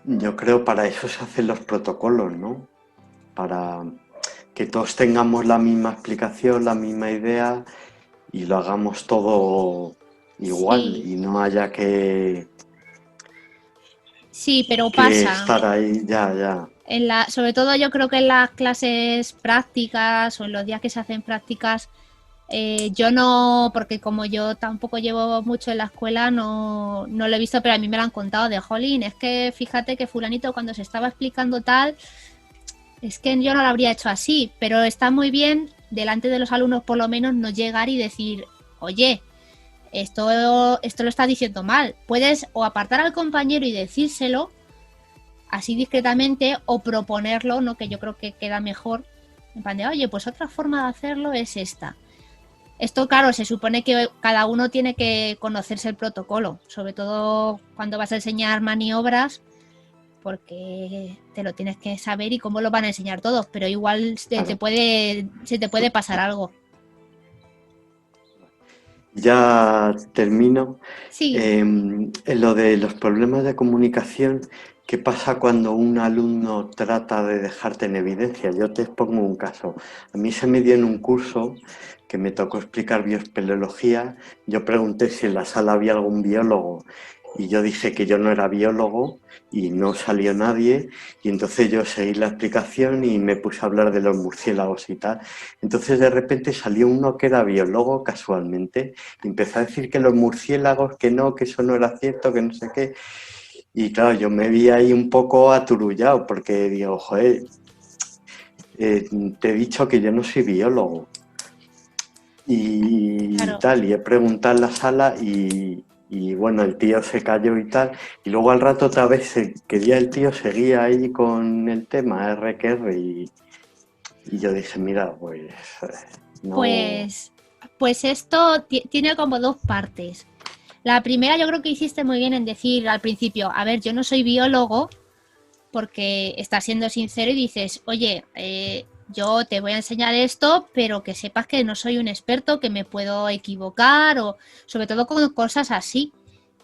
S3: yo creo para eso se hacen los protocolos, ¿no? Para que todos tengamos la misma explicación, la misma idea y lo hagamos todo igual
S1: Sí,
S3: y no haya
S1: sí, pero
S3: que
S1: pasa.
S3: estar ahí, ya, ya.
S1: Sobre todo yo creo que en las clases prácticas o en los días que se hacen prácticas, yo no, porque como yo tampoco llevo mucho en la escuela, no lo he visto, pero a mí me lo han contado de Jolín. Es que fíjate que fulanito cuando se estaba explicando tal, es que yo no lo habría hecho así, pero está muy bien delante de los alumnos por lo menos no llegar y decir, oye, esto lo estás diciendo mal. Puedes o apartar al compañero y decírselo así discretamente o proponerlo, ¿no? Que yo creo que queda mejor. En plan de, oye, pues otra forma de hacerlo es esta. Esto, claro, se supone que cada uno tiene que conocerse el protocolo, sobre todo cuando vas a enseñar maniobras, porque te lo tienes que saber y cómo lo van a enseñar todos, pero igual
S3: Claro.
S1: se te puede pasar algo.
S3: Ya termino.
S1: Sí,
S3: En lo de los problemas de comunicación, ¿qué pasa cuando un alumno trata de dejarte en evidencia? Yo te expongo un caso. A mí se me dio en un curso que me tocó explicar bioespeleología. Yo pregunté si en la sala había algún biólogo y yo dije que yo no era biólogo y no salió nadie. Y entonces yo seguí la explicación y me puse a hablar de los murciélagos y tal. Entonces de repente salió uno que era biólogo casualmente y empezó a decir que los murciélagos, que no, que eso no era cierto, que no sé qué. Y claro, yo me vi ahí un poco aturullado porque digo, joder, te he dicho que yo no soy biólogo. Y
S1: claro.
S3: tal, y he preguntado en la sala y bueno, el tío se cayó y tal. Y luego al rato otra vez quería el tío, seguía ahí con el tema R que R y yo dije, mira, pues no...
S1: Pues Pues esto tiene como dos partes. La primera, yo creo que hiciste muy bien en decir al principio, a ver, yo no soy biólogo, porque estás siendo sincero y dices, oye, yo te voy a enseñar esto, pero que sepas que no soy un experto, que me puedo equivocar, o sobre todo con cosas así,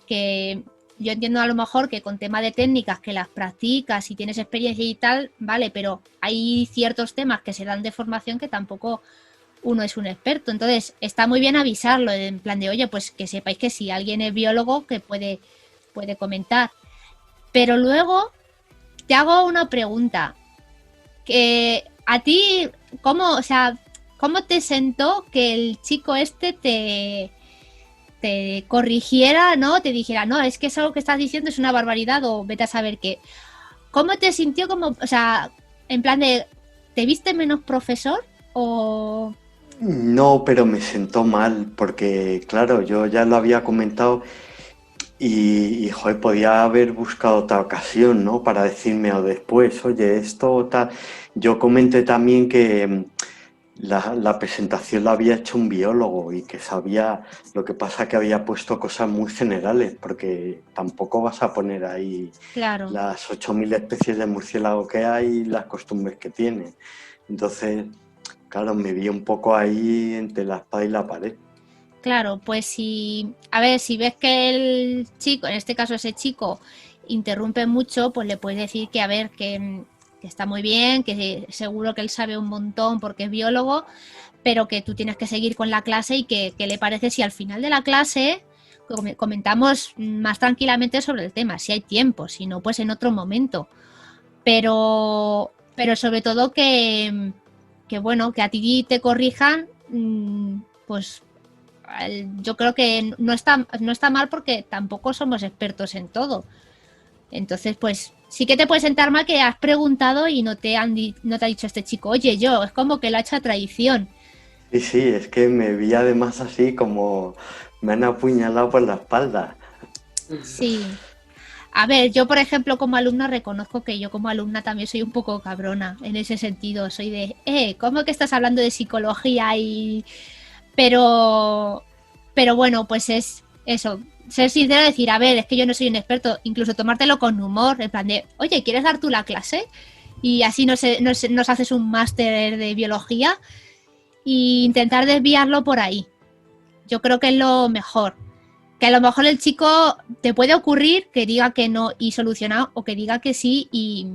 S1: que yo entiendo a lo mejor que con tema de técnicas que las practicas y tienes experiencia y tal, vale, pero hay ciertos temas que se dan de formación que tampoco uno es un experto. Entonces, está muy bien avisarlo, en plan de, oye, pues que sepáis que si alguien es biólogo, que puede comentar. Pero luego te hago una pregunta. Que a ti, ¿cómo, o sea, cómo te sentó que el chico este te corrigiera, ¿no? Te dijera, no, es que eso que estás diciendo es una barbaridad o vete a saber qué. ¿Cómo te sintió como, o sea, en plan de, ¿te viste menos profesor o...?
S3: No, pero me sentó mal, porque claro, yo ya lo había comentado joder, podía haber buscado otra ocasión, ¿no? Para decirme o después, oye, esto tal. Yo comenté también que la presentación la había hecho un biólogo y que sabía, lo que pasa que había puesto cosas muy generales, porque tampoco vas a poner ahí
S1: Claro,
S3: las 8.000 especies de murciélago que hay y las costumbres que tiene. Entonces, claro, me vi un poco ahí entre la espada y la pared.
S1: claro, pues si, a ver, si ves que el chico, en este caso ese chico, interrumpe mucho, pues le puedes decir que, a ver, que está muy bien, que seguro que él sabe un montón porque es biólogo, pero que tú tienes que seguir con la clase y que le parece si al final de la clase comentamos más tranquilamente sobre el tema, si hay tiempo, si no, pues en otro momento. Pero sobre todo que bueno, que a ti te corrijan, pues yo creo que no está mal porque tampoco somos expertos en todo. Entonces, pues sí que te puede sentar mal que has preguntado y no te ha dicho este chico, oye, yo, es como que lo ha hecho a traición.
S3: Sí, sí, es que me vi además así como me han apuñalado por la espalda.
S1: Sí. A ver, yo por ejemplo como alumna reconozco que yo como alumna también soy un poco cabrona en ese sentido. Soy de, ¿cómo que estás hablando de psicología y...? Pero, pero bueno, pues es eso. Ser sincero y decir, a ver, es que yo no soy un experto. Incluso tomártelo con humor, en plan de, oye, ¿quieres dar tú la clase? Y así nos haces un máster de biología e intentar desviarlo por ahí. Yo creo que es lo mejor. Que a lo mejor el chico te puede ocurrir que diga que no y soluciona o que diga que sí y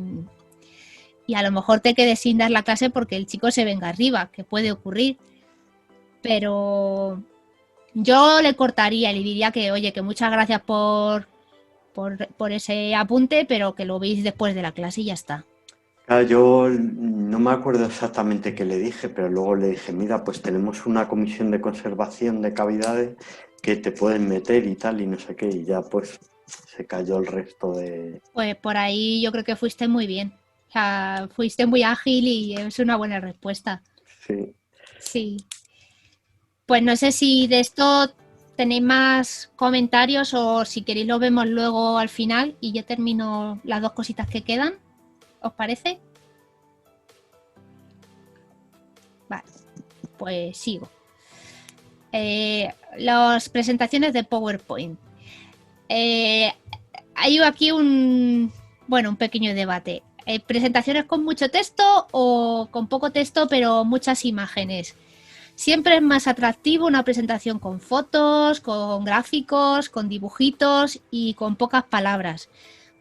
S1: a lo mejor te quedes sin dar la clase porque el chico se venga arriba, que puede ocurrir. Pero yo le cortaría y le diría que, oye, que muchas gracias por ese apunte, pero que lo veis después de la clase y ya está.
S3: Claro, yo no me acuerdo exactamente qué le dije, pero luego le dije, mira, pues tenemos una comisión de conservación de cavidades que te pueden meter y tal, y no sé qué, y ya pues se cayó el resto de...
S1: Pues por ahí yo creo que fuiste muy bien. O sea, fuiste muy ágil y es una buena respuesta.
S3: Sí.
S1: Sí. Pues no sé si de esto tenéis más comentarios o si queréis lo vemos luego al final y ya termino las dos cositas que quedan. ¿Os parece? Vale, pues sigo. Las presentaciones de PowerPoint. Hay aquí un pequeño debate. ¿Presentaciones con mucho texto o con poco texto pero muchas imágenes? Siempre es más atractivo una presentación con fotos, con gráficos, con dibujitos y con pocas palabras,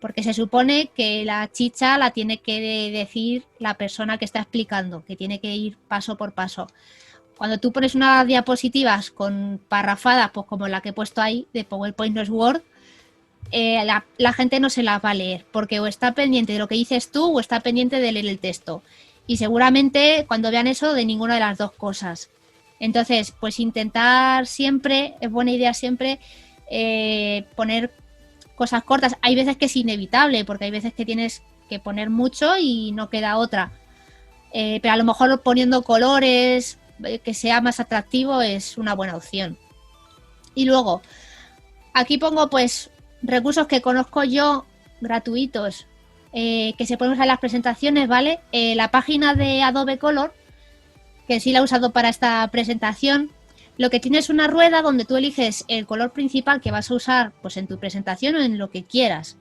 S1: porque se supone que la chicha la tiene que decir la persona que está explicando, que tiene que ir paso por paso. Cuando tú pones unas diapositivas con parrafadas, pues como la que he puesto ahí, de PowerPoint no es Word, la gente no se la va a leer, porque o está pendiente de lo que dices tú o está pendiente de leer el texto. Y seguramente cuando vean eso, de ninguna de las dos cosas. Entonces, pues intentar siempre, es buena idea siempre poner cosas cortas. Hay veces que es inevitable, porque hay veces que tienes que poner mucho y no queda otra. Pero a lo mejor poniendo colores, que sea más atractivo, es una buena opción. Y luego, aquí pongo pues recursos que conozco yo, gratuitos, que se pueden usar en las presentaciones, ¿vale? La página de Adobe Color, que sí la he usado para esta presentación, Lo que tienes es una rueda donde tú eliges el color principal que vas a usar pues en tu presentación o en lo que quieras.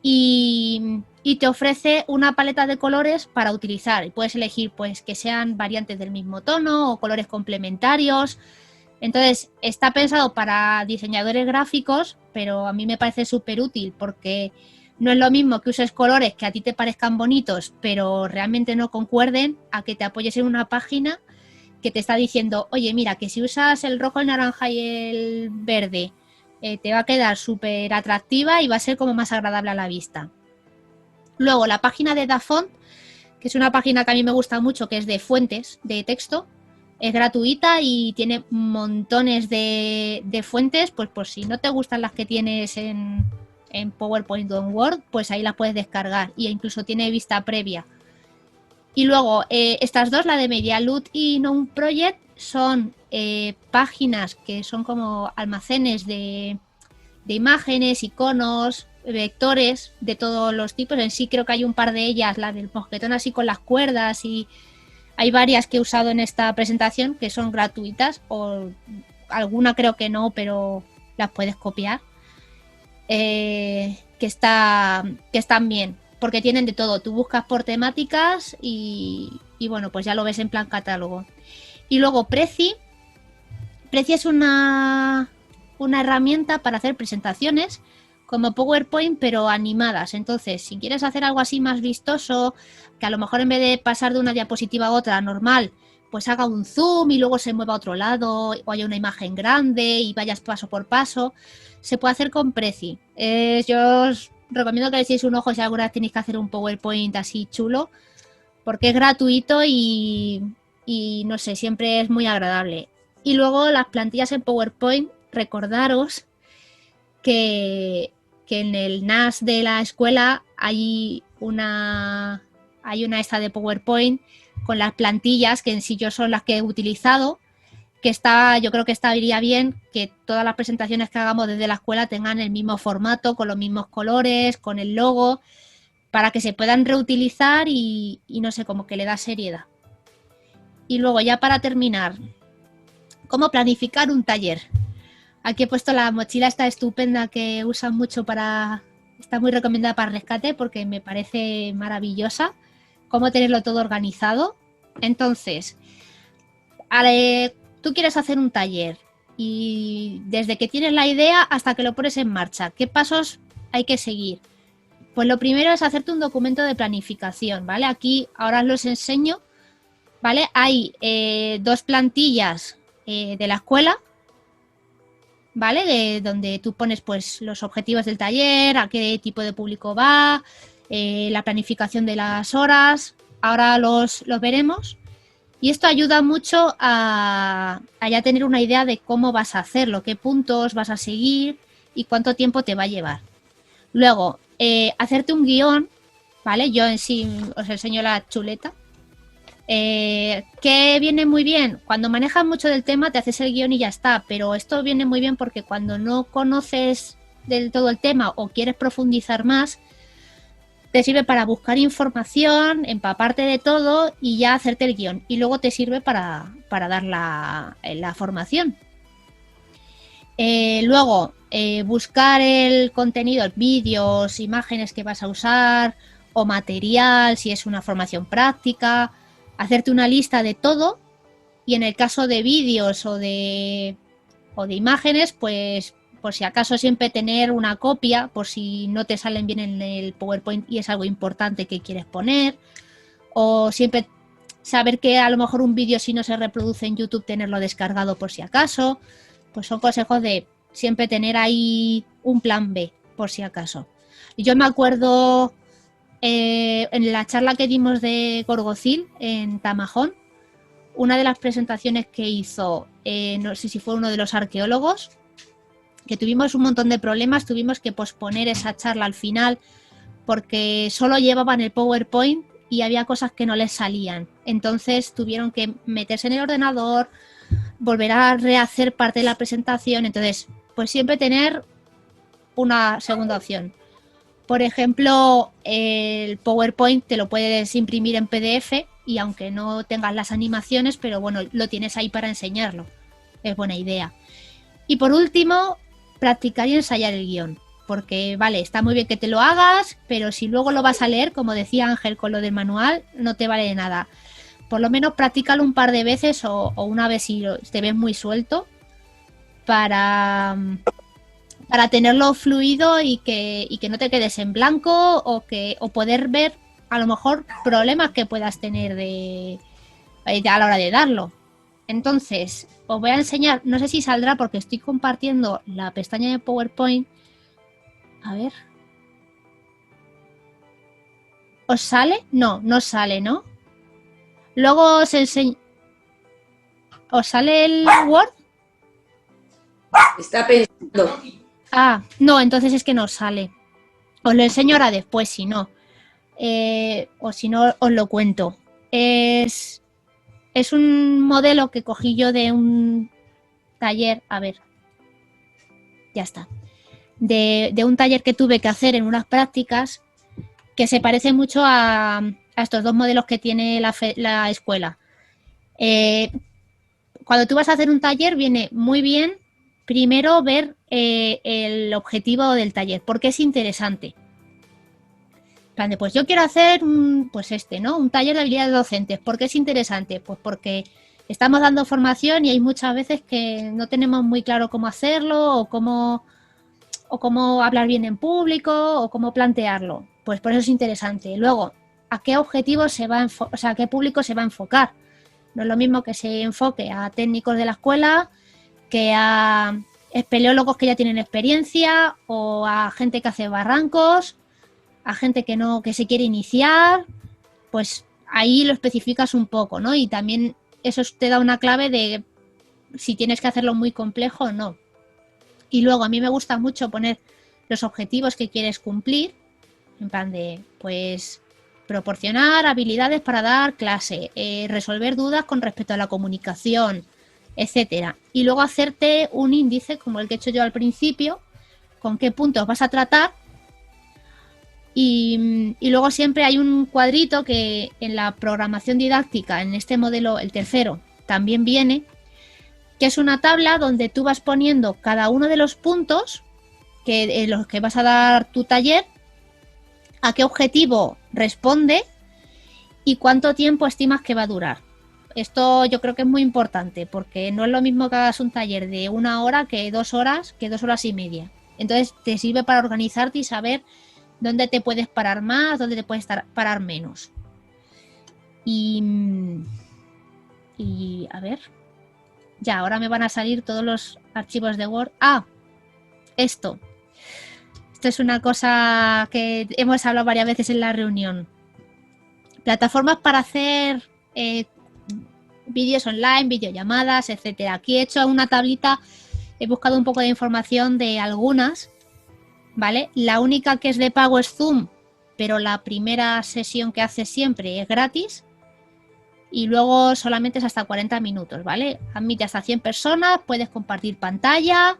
S1: Y te ofrece una paleta de colores para utilizar. Y puedes elegir pues que sean variantes del mismo tono o colores complementarios. Entonces, está pensado para diseñadores gráficos, pero a mí me parece súper útil porque no es lo mismo que uses colores que a ti te parezcan bonitos, pero realmente no concuerden, a que te apoyes en una página que te está diciendo, oye, mira, que si usas el rojo, el naranja y el verde, te va a quedar súper atractiva y va a ser como más agradable a la vista. Luego, la página de Dafont, que es una página que a mí me gusta mucho, que es de fuentes de texto, es gratuita y tiene montones de fuentes, pues por si no te gustan las que tienes en PowerPoint o en Word, pues ahí las puedes descargar y incluso tiene vista previa. Y luego, estas dos, la de Medialoot y Known Project, son páginas que son como almacenes de imágenes, iconos, vectores de todos los tipos. En sí creo que hay un par de ellas, la del mosquetón así con las cuerdas, y hay varias que he usado en esta presentación que son gratuitas, o alguna creo que no, pero las puedes copiar, que están bien, porque tienen de todo. Tú buscas por temáticas y bueno, pues ya lo ves en plan catálogo. Y luego Prezi es una herramienta para hacer presentaciones como PowerPoint, pero animadas. Entonces, si quieres hacer algo así más vistoso, que a lo mejor en vez de pasar de una diapositiva a otra normal, pues haga un zoom y luego se mueva a otro lado, o haya una imagen grande y vayas paso por paso, se puede hacer con Prezi. Yo os recomiendo que le echéis un ojo si alguna vez tenéis que hacer un PowerPoint así chulo, porque es gratuito y no sé, siempre es muy agradable. Y luego las plantillas en PowerPoint, recordaros que en el NAS de la escuela hay una esta de PowerPoint con las plantillas, que en sí yo son las que he utilizado, que yo creo que estaría bien que todas las presentaciones que hagamos desde la escuela tengan el mismo formato, con los mismos colores, con el logo, para que se puedan reutilizar y no sé, como que le da seriedad. Y luego, ya para terminar, ¿cómo planificar un taller? Aquí he puesto la mochila esta estupenda que usan mucho está muy recomendada para rescate porque me parece maravillosa. Cómo tenerlo todo organizado. Entonces, tú quieres hacer un taller y desde que tienes la idea hasta que lo pones en marcha, ¿qué pasos hay que seguir? Pues lo primero es hacerte un documento de planificación, ¿vale? Aquí ahora os los enseño, ¿vale? Hay dos plantillas de la escuela, ¿vale? De donde tú pones pues los objetivos del taller, a qué tipo de público va, la planificación de las horas. Ahora los veremos. Y esto ayuda mucho a ya tener una idea de cómo vas a hacerlo, qué puntos vas a seguir y cuánto tiempo te va a llevar. Luego, hacerte un guión, ¿vale? Yo en sí os enseño la chuleta. Que viene muy bien cuando manejas mucho del tema, te haces el guión y ya está, pero esto viene muy bien porque cuando no conoces del todo el tema o quieres profundizar más, te sirve para buscar información, empaparte de todo y ya hacerte el guión, y luego te sirve para dar la formación. Luego, buscar el contenido, vídeos, imágenes que vas a usar o material, si es una formación práctica, hacerte una lista de todo, y en el caso de vídeos o de imágenes, pues por si acaso siempre tener una copia por si no te salen bien en el PowerPoint y es algo importante que quieres poner, o siempre saber que a lo mejor un vídeo, si no se reproduce en YouTube, tenerlo descargado por si acaso. Pues son consejos de siempre tener ahí un plan B por si acaso. Y yo me acuerdo en la charla que dimos de Gorgocil en Tamajón, una de las presentaciones que hizo, no sé si fue uno de los arqueólogos, que tuvimos un montón de problemas, tuvimos que posponer esa charla al final porque solo llevaban el PowerPoint y había cosas que no les salían. Entonces tuvieron que meterse en el ordenador, volver a rehacer parte de la presentación. Entonces, pues siempre tener una segunda opción. Por ejemplo, el PowerPoint te lo puedes imprimir en PDF y aunque no tengas las animaciones, pero bueno, lo tienes ahí para enseñarlo. es buena idea. Y por último, practicar y ensayar el guión. Porque, vale, está muy bien que te lo hagas, pero si luego lo vas a leer, como decía Ángel con lo del manual, no te vale de nada. Por lo menos practícalo un par de veces o una vez si te ves muy suelto para tenerlo fluido y que no te quedes en blanco o poder ver a lo mejor problemas que puedas tener a la hora de darlo. Entonces, os voy a enseñar, no sé si saldrá porque estoy compartiendo la pestaña de PowerPoint. A ver. ¿Os sale? No, no sale, ¿no? Luego os enseño. ¿Os sale el Word?
S4: Está pensando.
S1: Ah, no, entonces es que no sale. Os lo enseño ahora después, si no. O si no, os lo cuento. Es un modelo que cogí yo de un taller. A ver. Ya está. De un taller que tuve que hacer en unas prácticas que se parece mucho a estos dos modelos que tiene la escuela. Cuando tú vas a hacer un taller viene muy bien primero ver el objetivo del taller, porque es interesante. Pues yo quiero hacer ¿no? Un taller de habilidades docentes. ¿Por qué es interesante? Pues porque estamos dando formación y hay muchas veces que no tenemos muy claro cómo hacerlo o cómo hablar bien en público o cómo plantearlo. Pues por eso es interesante. Luego, ¿a qué objetivo a qué público se va a enfocar? No es lo mismo que se enfoque a técnicos de la escuela que a espeleólogos que ya tienen experiencia o a gente que hace barrancos, a gente que se quiere iniciar. Pues ahí lo especificas un poco, ¿no? Y también eso te da una clave de si tienes que hacerlo muy complejo o no. Y luego a mí me gusta mucho poner los objetivos que quieres cumplir, en plan de, pues, proporcionar habilidades para dar clase, resolver dudas con respecto a la comunicación, etcétera. Y luego hacerte un índice, como el que he hecho yo al principio, con qué puntos vas a tratar. Y luego siempre hay un cuadrito que en la programación didáctica, en este modelo, el tercero, también viene, que es una tabla donde tú vas poniendo cada uno de los puntos en los que vas a dar tu taller, a qué objetivo responde y cuánto tiempo estimas que va a durar. Esto yo creo que es muy importante porque no es lo mismo que hagas un taller de 1 hora que 2 horas, que 2 horas y media. Entonces te sirve para organizarte y saber dónde te puedes parar más, dónde te puedes parar menos. Y a ver... Ya, ahora me van a salir todos los archivos de Word. ¡Ah! Esto es una cosa que hemos hablado varias veces en la reunión. Plataformas para hacer vídeos online, videollamadas, etcétera. Aquí he hecho una tablita, he buscado un poco de información de algunas, ¿vale? La única que es de pago es Zoom, pero la primera sesión que hace siempre es gratis. Y luego solamente es hasta 40 minutos, ¿vale? Admite hasta 100 personas, puedes compartir pantalla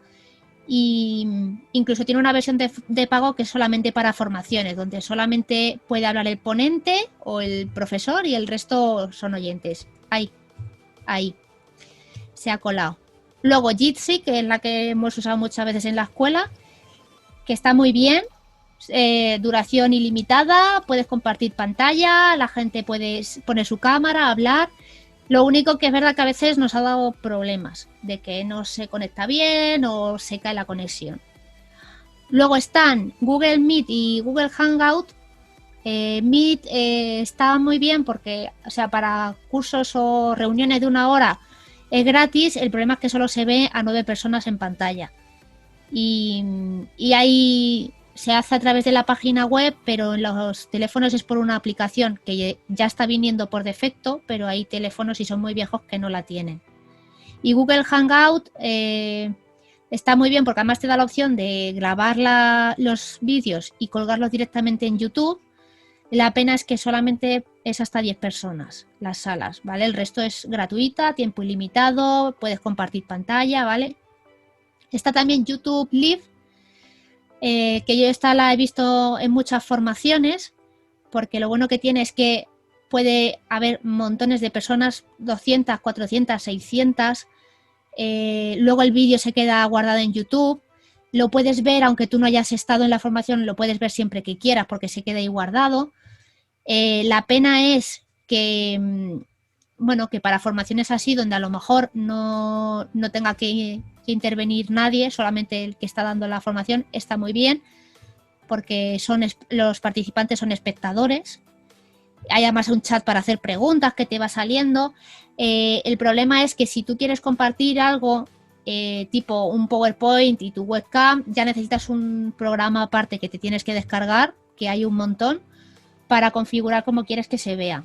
S1: y incluso tiene una versión de pago que es solamente para formaciones, donde solamente puede hablar el ponente o el profesor y el resto son oyentes. Ahí. Se ha colado. Luego Jitsi, que es la que hemos usado muchas veces en la escuela, que está muy bien. Duración ilimitada, puedes compartir pantalla, la gente puede poner su cámara, hablar. Lo único que es verdad que a veces nos ha dado problemas de que no se conecta bien o se cae la conexión. Luego están Google Meet y Google Hangout. Meet está muy bien porque, o sea, para cursos o reuniones de 1 hora es gratis. El problema es que solo se ve a 9 personas en pantalla. Y ahí se hace a través de la página web, pero en los teléfonos es por una aplicación que ya está viniendo por defecto, pero hay teléfonos y son muy viejos que no la tienen. Y Google Hangout está muy bien porque además te da la opción de grabar los vídeos y colgarlos directamente en YouTube. La pena es que solamente es hasta 10 personas las salas, ¿vale? El resto es gratuita, tiempo ilimitado, puedes compartir pantalla, ¿vale? Está también YouTube Live, que yo esta la he visto en muchas formaciones, porque lo bueno que tiene es que puede haber montones de personas, 200, 400, 600, Luego el vídeo se queda guardado en YouTube. Lo puedes ver, aunque tú no hayas estado en la formación, lo puedes ver siempre que quieras porque se queda ahí guardado. La pena es que, bueno, que para formaciones así, donde a lo mejor no tenga que intervenir nadie, solamente el que está dando la formación, está muy bien, porque los participantes son espectadores. Hay además un chat para hacer preguntas que te va saliendo. El problema es que si tú quieres compartir algo tipo un PowerPoint y tu webcam, ya necesitas un programa aparte que te tienes que descargar, que hay un montón, para configurar como quieres que se vea.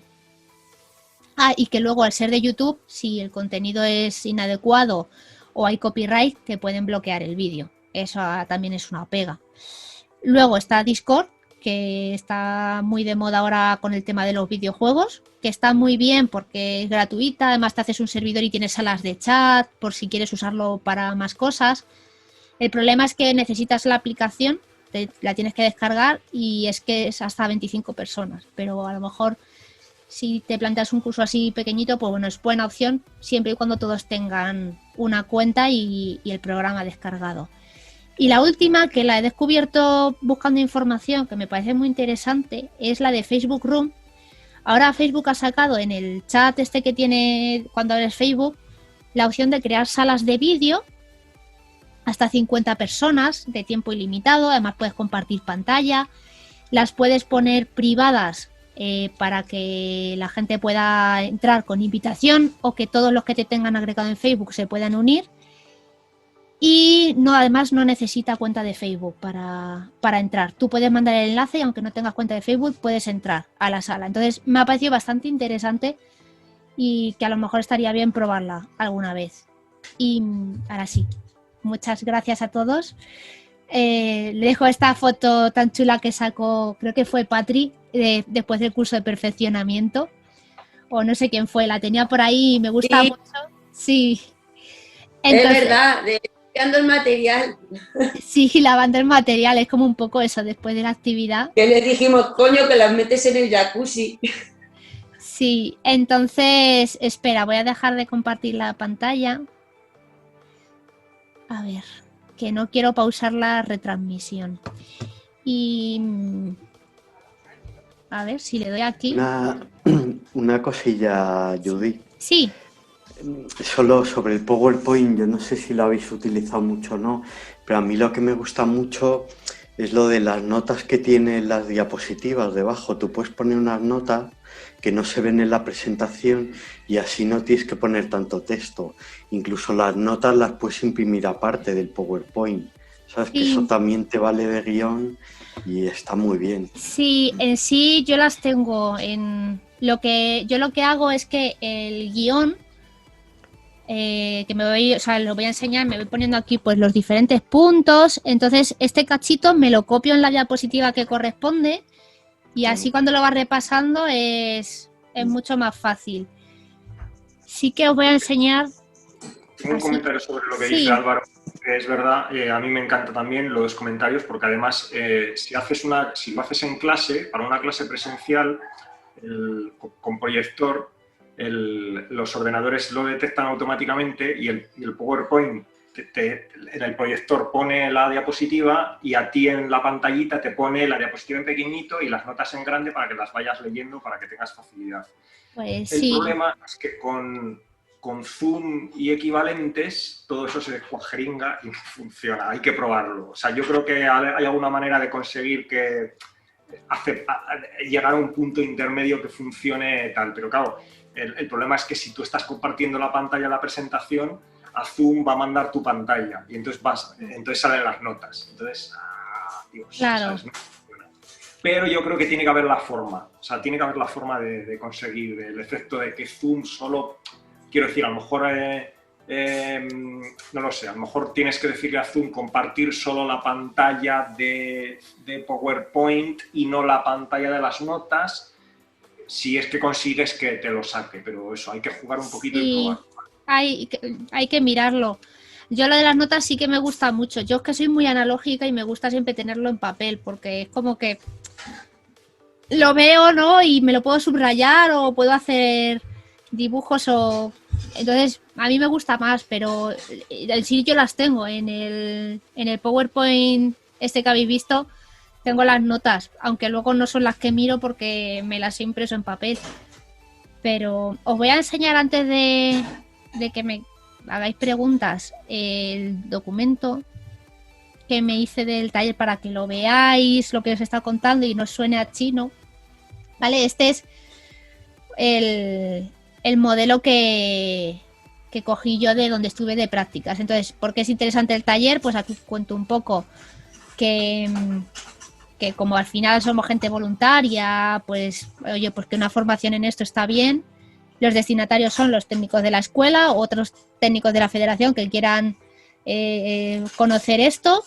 S1: Y que luego al ser de YouTube, si el contenido es inadecuado o hay copyright, te pueden bloquear el vídeo. Eso también es una pega. Luego está Discord, que está muy de moda ahora con el tema de los videojuegos, que está muy bien porque es gratuita, además te haces un servidor y tienes salas de chat por si quieres usarlo para más cosas. El problema es que necesitas la aplicación, la tienes que descargar y es que es hasta 25 personas, pero a lo mejor si te planteas un curso así pequeñito, pues bueno, es buena opción siempre y cuando todos tengan una cuenta y el programa descargado. Y la última, que la he descubierto buscando información, que me parece muy interesante, es la de Facebook Room. Ahora Facebook ha sacado en el chat este que tiene cuando abres Facebook la opción de crear salas de vídeo hasta 50 personas de tiempo ilimitado. Además puedes compartir pantalla, las puedes poner privadas para que la gente pueda entrar con invitación o que todos los que te tengan agregado en Facebook se puedan unir. Y además no necesita cuenta de Facebook para entrar. Tú puedes mandar el enlace y aunque no tengas cuenta de Facebook puedes entrar a la sala. Entonces me ha parecido bastante interesante y que a lo mejor estaría bien probarla alguna vez. Y ahora sí, muchas gracias a todos. Le dejo esta foto tan chula que sacó, creo que fue Patri, después del curso de perfeccionamiento. O no sé quién fue, la tenía por ahí y me gusta mucho. Sí.
S4: Entonces, es verdad, lavando el material.
S1: Sí, lavando el material, es como un poco eso, después de la actividad.
S4: Que les dijimos, coño, que las metes en el jacuzzi.
S1: Sí, entonces, espera, voy a dejar de compartir la pantalla. A ver, que no quiero pausar la retransmisión. Y... a ver si le doy aquí.
S3: Una cosilla, Judy.
S1: Sí.
S3: Solo sobre el PowerPoint, yo no sé si lo habéis utilizado mucho o no, pero a mí lo que me gusta mucho es lo de las notas que tienen las diapositivas debajo. Tú puedes poner unas notas que no se ven en la presentación y así no tienes que poner tanto texto. Incluso las notas las puedes imprimir aparte del PowerPoint. Sabes que eso también te vale de guión y está muy bien.
S1: Sí, en sí yo las tengo en... Lo que hago es que el guión... que lo voy a enseñar, me voy poniendo aquí pues los diferentes puntos, entonces este cachito me lo copio en la diapositiva que corresponde y así cuando lo vas repasando es mucho más fácil. Sí que os voy a enseñar.
S5: Tengo un comentario sobre lo que dice Álvaro, que es verdad, a mí me encanta también los comentarios porque además si lo haces en clase, para una clase presencial con proyector, los ordenadores lo detectan automáticamente y el PowerPoint en el proyector pone la diapositiva y a ti en la pantallita te pone la diapositiva en pequeñito y las notas en grande para que las vayas leyendo para que tengas facilidad.
S1: Pues
S5: el problema es que con Zoom y equivalentes todo eso se descuajeringa y no funciona, hay que probarlo. O sea, yo creo que hay alguna manera de conseguir que llegar a un punto intermedio que funcione tal, pero claro, el problema es que si tú estás compartiendo la pantalla de la presentación, a Zoom va a mandar tu pantalla y entonces salen las notas. Entonces, Dios,
S1: claro.
S5: ¿sabes? Pero yo creo que tiene que haber la forma, o sea, tiene que haber la forma de conseguir el efecto de que Zoom solo, quiero decir, a lo mejor, no lo sé, a lo mejor tienes que decirle a Zoom compartir solo la pantalla de PowerPoint y no la pantalla de las notas, si es que consigues que te lo saque, pero eso, hay que jugar un poquito y probar.
S1: Hay que mirarlo. Yo lo de las notas sí que me gusta mucho. Yo es que soy muy analógica y me gusta siempre tenerlo en papel porque es como que lo veo, ¿no? Y me lo puedo subrayar o puedo hacer dibujos o Entonces, a mí me gusta más, pero sí yo las tengo en el PowerPoint este que habéis visto, tengo las notas, aunque luego no son las que miro porque me las he impreso en papel. Pero os voy a enseñar antes de que me hagáis preguntas el documento que me hice del taller para que lo veáis, lo que os está contando y no os suene a chino. ¿Vale? Este es el modelo que cogí yo de donde estuve de prácticas. Entonces, ¿por qué es interesante el taller? Pues aquí cuento un poco que como al final somos gente voluntaria, pues oye, pues que una formación en esto está bien. Los destinatarios son los técnicos de la escuela, otros técnicos de la federación que quieran conocer esto.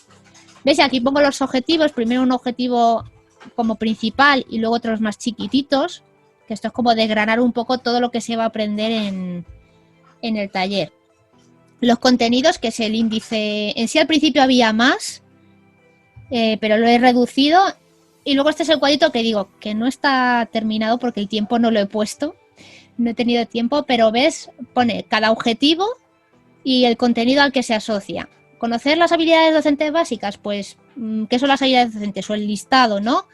S1: ¿Veis? Aquí pongo los objetivos, primero un objetivo como principal y luego otros más chiquititos, que esto es como desgranar un poco todo lo que se va a aprender en el taller. Los contenidos, que es el índice, en sí al principio había más, pero lo he reducido. Y luego este es el cuadrito que digo que no está terminado porque el tiempo no lo he puesto, no he tenido tiempo, pero ves, pone cada objetivo y el contenido al que se asocia. ¿Conocer las habilidades docentes básicas? Pues, ¿qué son las habilidades docentes? O el listado, ¿no?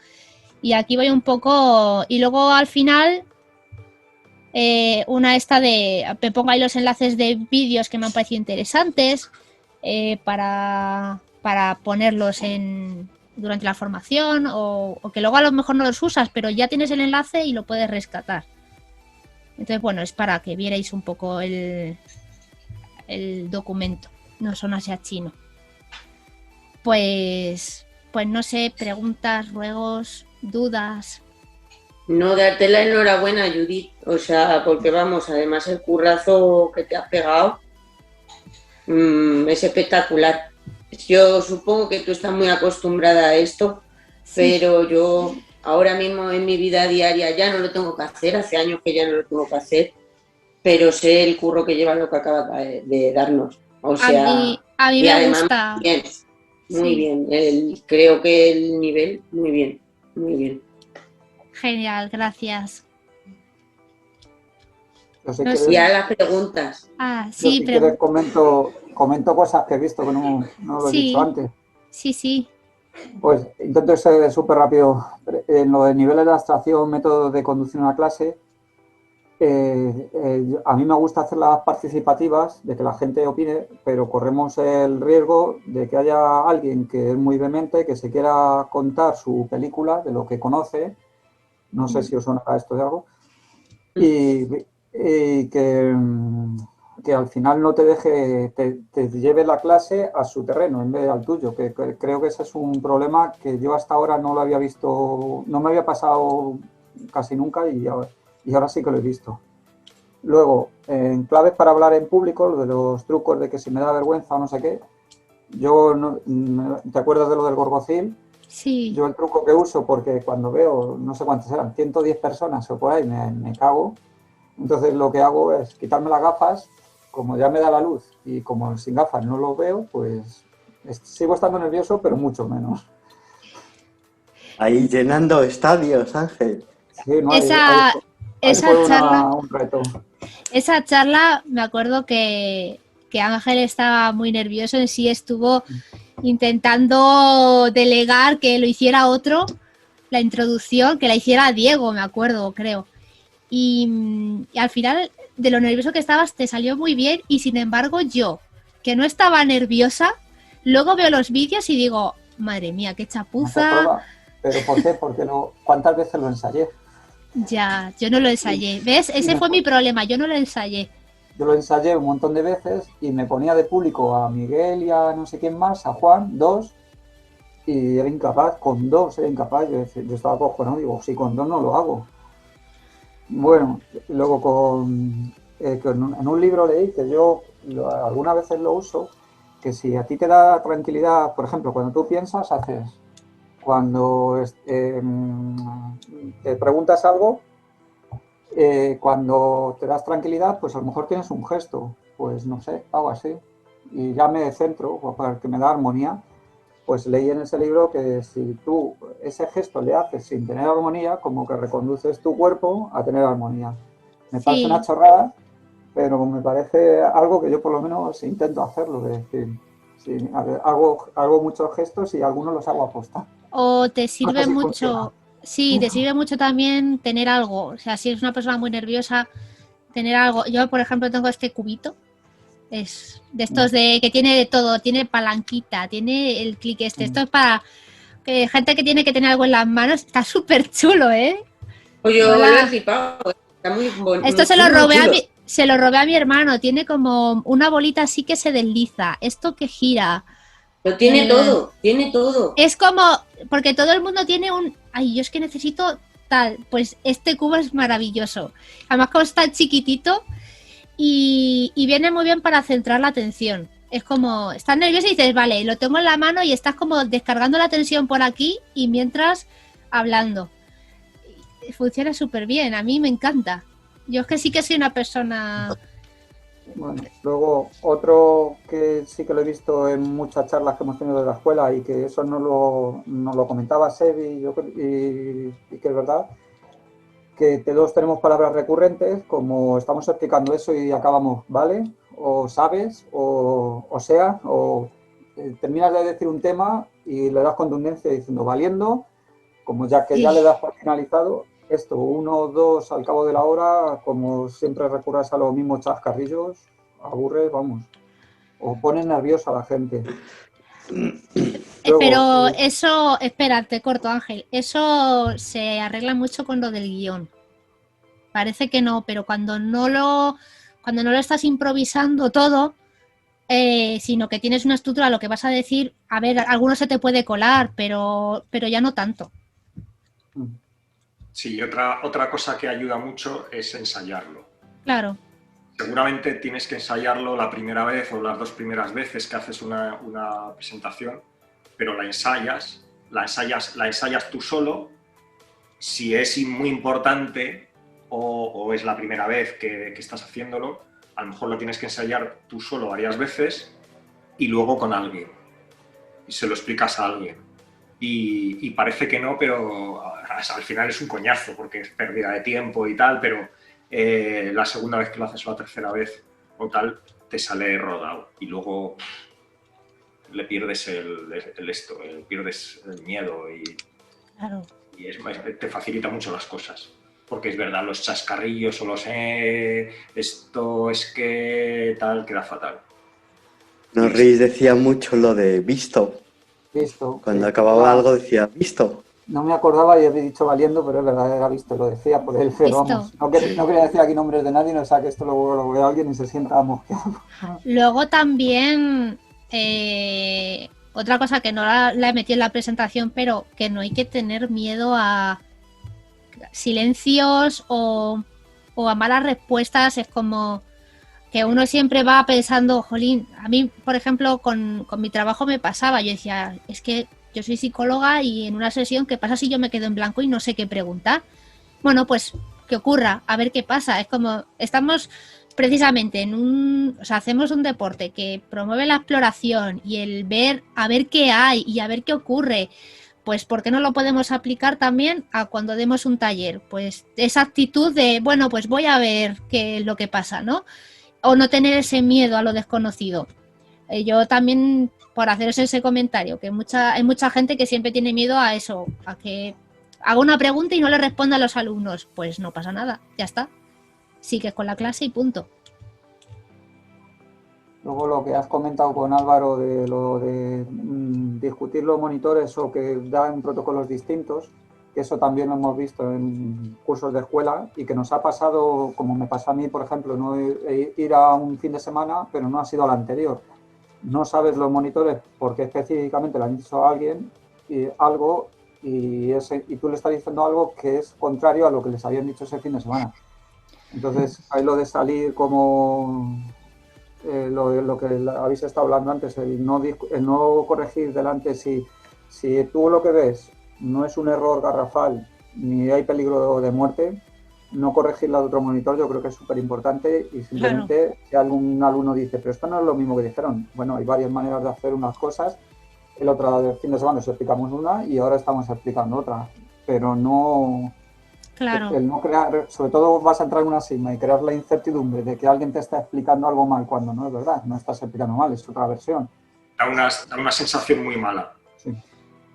S1: Y aquí voy un poco... Y luego al final, una esta de... Me pongo ahí los enlaces de vídeos que me han parecido interesantes para ponerlos durante la formación o que luego a lo mejor no los usas, pero ya tienes el enlace y lo puedes rescatar. Entonces, bueno, es para que vierais un poco el documento. No sonase a chino. Pues no sé, preguntas, ruegos, dudas.
S4: No, darte la enhorabuena, Judith. O sea, porque vamos, además el currazo que te has pegado es espectacular. Yo supongo que tú estás muy acostumbrada a esto, sí. Pero yo ahora mismo en mi vida diaria ya no lo tengo que hacer, hace años que ya no lo tengo que hacer, pero sé el curro que lleva lo que acaba de darnos. O sea,
S1: a mí me gusta.
S4: Muy bien. Creo que el nivel, muy bien, muy bien.
S1: Genial, gracias.
S4: Y a las preguntas.
S2: Sí, si quieres comento cosas que he visto que no lo he dicho antes.
S1: Sí.
S2: Pues intento ser súper rápido. En lo de niveles de abstracción, métodos de conducir una clase, a mí me gusta hacerlas participativas, de que la gente opine, pero corremos el riesgo de que haya alguien que es muy vehemente, que se quiera contar su película de lo que conoce, no sé si os suena esto de algo, y que al final no te deje, te lleve la clase a su terreno en vez de al tuyo, que creo que ese es un problema que yo hasta ahora no lo había visto, no me había pasado casi nunca y ahora sí que lo he visto. Luego, en claves para hablar en público, lo de los trucos de que si me da vergüenza o no sé qué, ¿te acuerdas de lo del gorgocil?
S1: Sí.
S2: Yo el truco que uso, porque cuando veo, no sé cuántas eran, 110 personas o por ahí, me cago. Entonces lo que hago es quitarme las gafas, como ya me da la luz y como sin gafas no lo veo, pues sigo estando nervioso, pero mucho menos.
S3: Ahí llenando estadios, Ángel.
S2: Sí, no, ahí fue un reto.
S1: Esa charla, me acuerdo que Ángel estaba muy nervioso, en sí estuvo intentando delegar que lo hiciera otro, la introducción, que la hiciera Diego, me acuerdo, creo. Y al final, de lo nervioso que estabas, te salió muy bien y sin embargo yo, que no estaba nerviosa, luego veo los vídeos y digo, madre mía, qué chapuza.
S2: ¿Pero por qué? Porque ¿cuántas veces lo ensayé?
S1: Ya, yo no lo ensayé. ¿Ves? Ese fue mi problema, yo no lo ensayé.
S2: Yo lo ensayé un montón de veces y me ponía de público a Miguel y a no sé quién más, a Juan, 2, y era incapaz, con 2 era incapaz. Yo estaba acojonado, digo, si con 2 no lo hago. Bueno, luego en un libro leí que yo algunas veces lo uso, que si a ti te da tranquilidad, por ejemplo, cuando tú piensas, haces, cuando te preguntas algo, cuando te das tranquilidad, pues a lo mejor tienes un gesto, pues no sé, hago así, y ya me centro, porque me da armonía. Pues leí en ese libro que si tú ese gesto le haces sin tener armonía, como que reconduces tu cuerpo a tener armonía. Me parece una chorrada, pero me parece algo que yo por lo menos intento hacerlo, de decir, sí, hago muchos gestos y algunos los hago aposta.
S1: O te sirve
S2: si
S1: mucho,
S2: funciona.
S1: sí, te sirve mucho también tener algo. O sea, si eres una persona muy nerviosa, tener algo. Yo, por ejemplo, tengo este cubito. Es de estos que tiene de todo, tiene palanquita, tiene el clic este. Esto es para gente que tiene que tener algo en las manos. Está súper chulo, ¿eh?
S4: Pues yo lo he flipado. Está muy bonito.
S1: Esto se lo robé a mi hermano. Tiene como una bolita así que se desliza. Esto que gira.
S4: Lo tiene todo, tiene todo.
S1: Es como, porque todo el mundo tiene ay, yo es que necesito tal. Pues este cubo es maravilloso. Además, como está chiquitito y viene muy bien para centrar la atención. Es como, estás nervioso y dices, vale, lo tengo en la mano y estás como descargando la tensión por aquí y mientras hablando. Funciona súper bien, a mí me encanta. Yo es que sí que soy una persona...
S2: Bueno, luego otro que sí que lo he visto en muchas charlas que hemos tenido de la escuela y que eso nos lo comentaba Sebi y que es verdad, que todos tenemos palabras recurrentes, como estamos explicando eso y acabamos, ¿vale? O sabes, o sea, o terminas de decir un tema y le das contundencia diciendo valiendo, como ya que ya le das por finalizado, esto, 1, 2 al cabo de la hora, como siempre recurras a los mismos chascarrillos, aburres, vamos, o pones nerviosa a la gente.
S1: Luego, pero eso, espera, te corto, Ángel, eso se arregla mucho con lo del guión. Parece que no, pero cuando no lo estás improvisando todo, sino que tienes una estructura a lo que vas a decir, a ver, alguno se te puede colar, pero ya no tanto.
S5: Sí, otra cosa que ayuda mucho es ensayarlo.
S1: Claro.
S5: Seguramente tienes que ensayarlo la primera vez o las 2 primeras veces que haces una presentación, pero la ensayas tú solo. Si es muy importante o es la primera vez que estás haciéndolo, a lo mejor lo tienes que ensayar tú solo varias veces y luego con alguien. Y se lo explicas a alguien. Y parece que no, pero al final es un coñazo porque es pérdida de tiempo y tal, pero la segunda vez que lo haces o la tercera vez o tal, te sale rodado y luego le pierdes pierdes el miedo y,
S1: claro.
S5: Y te facilita mucho las cosas. Porque es verdad, los chascarrillos o los esto es que tal, queda fatal.
S3: Norris decía mucho lo de visto.
S2: Visto.
S3: Cuando acababa algo decía visto.
S2: No me acordaba y he dicho valiendo, pero es verdad, era visto, lo decía por él, pero vamos. No quería decir aquí nombres de nadie, no sea que esto lo vea alguien y se sienta mosqueado.
S1: Luego también, otra cosa que no la he metido en la presentación, pero que no hay que tener miedo a silencios o a malas respuestas. Es como que uno siempre va pensando, jolín, a mí, por ejemplo, con mi trabajo me pasaba, yo decía, es que yo soy psicóloga y en una sesión, ¿qué pasa si yo me quedo en blanco y no sé qué preguntar? Bueno, pues que ocurra, a ver qué pasa. Es como, estamos precisamente hacemos un deporte que promueve la exploración y el ver, a ver qué hay y a ver qué ocurre. Pues ¿por qué no lo podemos aplicar también a cuando demos un taller? Pues esa actitud de, bueno, pues voy a ver qué es lo que pasa, ¿no? O no tener ese miedo a lo desconocido. Yo también, por haceros ese comentario, que hay mucha gente que siempre tiene miedo a eso, a que haga una pregunta y no le responda a los alumnos. Pues no pasa nada, ya está. Sigues con la clase y punto.
S2: Luego lo que has comentado con Álvaro de lo de discutir los monitores o que dan protocolos distintos, que eso también lo hemos visto en cursos de escuela y que nos ha pasado, como me pasa a mí, por ejemplo, no ir a un fin de semana, pero no ha sido al anterior. No sabes los monitores porque específicamente le han dicho a alguien algo y tú le estás diciendo algo que es contrario a lo que les habían dicho ese fin de semana. Entonces, hay lo de salir como lo que habéis estado hablando antes, el no corregir delante. Si tú lo que ves no es un error garrafal ni hay peligro de muerte, no corregirla de otro monitor yo creo que es súper importante y simplemente claro. Si algún alumno dice, pero esto no es lo mismo que dijeron, bueno, hay varias maneras de hacer unas cosas, el otro fin de semana os explicamos una y ahora estamos explicando otra, pero no
S1: Claro.
S2: El no crear, sobre todo vas a entrar en una sigma y crear la incertidumbre de que alguien te está explicando algo mal cuando no es verdad, no estás explicando mal, es otra versión.
S5: Da una sensación muy mala.
S2: Sí.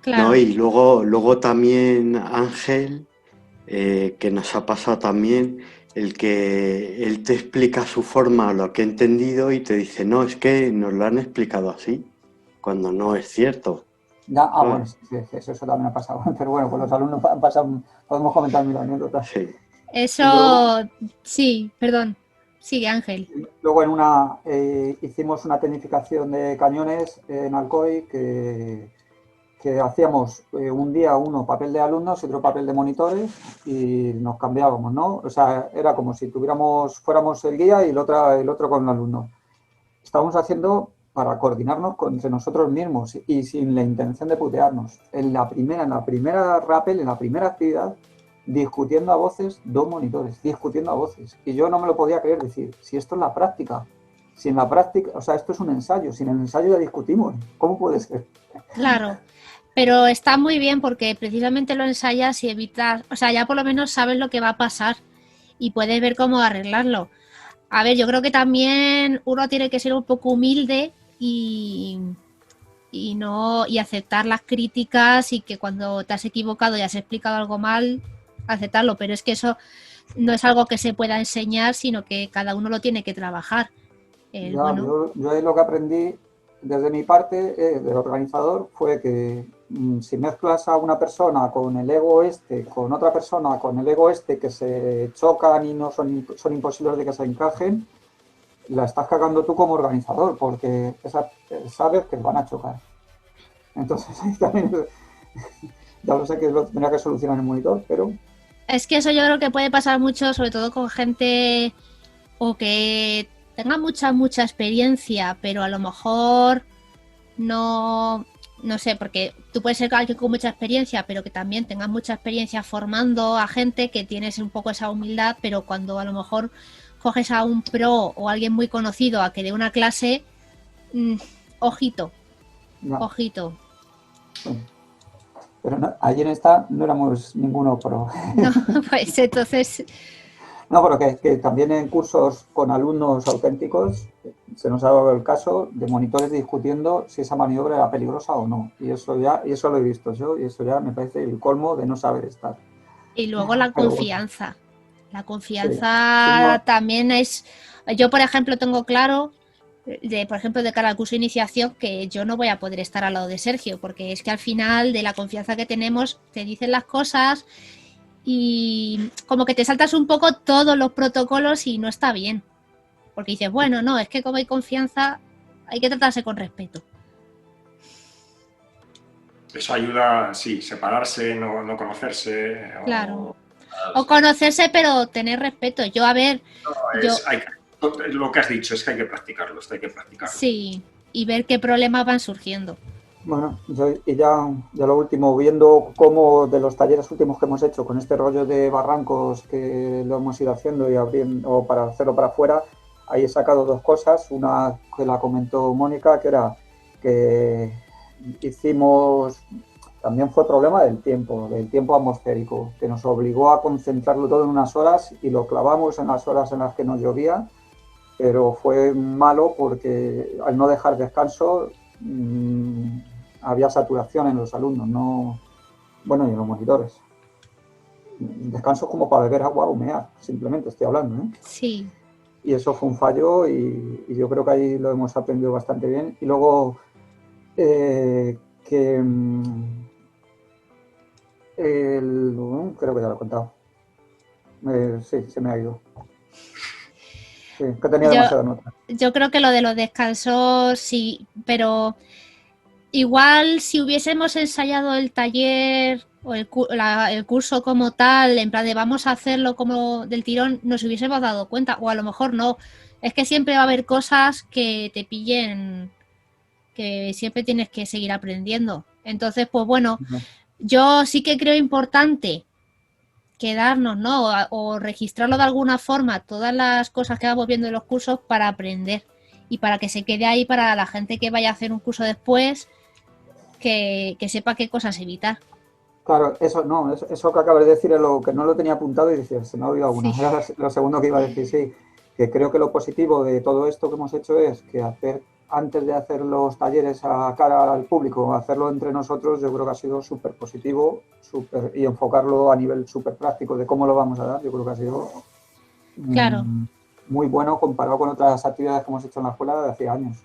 S1: Claro.
S3: No, y luego también Ángel, que nos ha pasado también, el que él te explica su forma, lo que he entendido, y te dice, no, es que nos lo han explicado así, cuando no es cierto.
S2: Ya, bueno, sí, eso también ha pasado. Pero bueno, pues los alumnos han pasado, podemos comentar mil anécdotas.
S3: Sí.
S1: Eso,
S2: luego,
S1: sí, perdón. Sigue, Ángel.
S2: Luego hicimos una tecnificación de cañones en Alcoy que hacíamos un día uno papel de alumnos y otro papel de monitores y nos cambiábamos, ¿no? O sea, era como si fuéramos el guía y el otro con el alumno. Estábamos haciendo para coordinarnos entre nosotros mismos y sin la intención de putearnos. En la primera rappel, en la primera actividad, discutiendo a voces, 2 monitores, discutiendo a voces. Y yo no me lo podía creer, decir, si esto es la práctica, si en la práctica, o sea, esto es un ensayo, si en el ensayo ya discutimos, ¿cómo puede ser?
S1: Claro, pero está muy bien porque precisamente lo ensayas y evitas, o sea, ya por lo menos sabes lo que va a pasar y puedes ver cómo arreglarlo. A ver, yo creo que también uno tiene que ser un poco humilde y aceptar las críticas y que cuando te has equivocado y has explicado algo mal, aceptarlo, pero es que eso no es algo que se pueda enseñar, sino que cada uno lo tiene que trabajar.
S2: Yo lo que aprendí desde mi parte, del organizador, fue que si mezclas a una persona con el ego con otra persona con el ego que se chocan y no son imposibles de que se encajen, la estás cagando tú como organizador, porque sabes que van a chocar. Entonces, ahí también, ya lo sé que lo tendría que solucionar el monitor, pero...
S1: Es que eso yo creo que puede pasar mucho, sobre todo con gente o que tenga mucha experiencia, pero a lo mejor no sé, porque tú puedes ser alguien con mucha experiencia, pero que también tengas mucha experiencia formando a gente que tienes un poco esa humildad, pero cuando a lo mejor coges a un pro o alguien muy conocido a que dé una clase, ojito.
S2: Bueno, pero no, allí en esta no éramos ninguno pro.
S1: No, pues entonces...
S2: No, pero que también en cursos con alumnos auténticos se nos ha dado el caso de monitores discutiendo si esa maniobra era peligrosa o no. Y eso lo he visto yo y eso ya me parece el colmo de no saber estar.
S1: Y luego la
S2: Pero
S1: confianza.
S2: Bueno.
S1: La confianza también es... Yo, por ejemplo, tengo claro, por ejemplo, de cara al curso de iniciación, que yo no voy a poder estar al lado de Sergio, porque es que al final de la confianza que tenemos te dicen las cosas y como que te saltas un poco todos los protocolos y no está bien. Porque dices, bueno, no, es que como hay confianza hay que tratarse con respeto.
S5: Eso ayuda, sí, separarse, no conocerse.
S1: Claro. O conocerse, pero tener respeto. Yo, a ver...
S5: lo que has dicho es que hay que practicarlo,
S1: Sí, y ver qué problemas van surgiendo.
S2: Bueno, y ya lo último, viendo cómo de los talleres últimos que hemos hecho con este rollo de barrancos que lo hemos ido haciendo y abriendo para hacerlo para afuera, ahí he sacado 2 cosas. Una que la comentó Mónica, que era que hicimos, también fue problema del tiempo atmosférico, que nos obligó a concentrarlo todo en unas horas y lo clavamos en las horas en las que nos llovía, pero fue malo porque al no dejar descanso había saturación en los alumnos, y en los monitores. Descanso como para beber agua o mear, simplemente estoy hablando, ¿eh?
S1: Sí.
S2: Y eso fue un fallo y yo creo que ahí lo hemos aprendido bastante bien. Y luego creo que ya lo he contado. Sí, se me ha ido. Sí, que tenía demasiadas notas.
S1: Yo creo que lo de los descansos sí, pero igual si hubiésemos ensayado el taller o el curso como tal, en plan de vamos a hacerlo como del tirón, nos hubiésemos dado cuenta, o a lo mejor no. Es que siempre va a haber cosas que te pillen, que siempre tienes que seguir aprendiendo. Entonces, pues bueno, yo sí que creo importante quedarnos, ¿no? O registrarlo de alguna forma, todas las cosas que vamos viendo en los cursos para aprender y para que se quede ahí para la gente que vaya a hacer un curso después, que sepa qué cosas evitar.
S2: Claro, eso que acabas de decir es lo que no lo tenía apuntado y decía, se me ha olvidado alguna.
S1: Sí.
S2: Era lo segundo que iba a decir, sí, que creo que lo positivo de todo esto que hemos hecho es que antes de hacer los talleres a cara al público, hacerlo entre nosotros, yo creo que ha sido súper positivo y enfocarlo a nivel súper práctico de cómo lo vamos a dar, yo creo que ha sido
S1: Claro.
S2: Muy bueno comparado con otras actividades que hemos hecho en la escuela de hace años.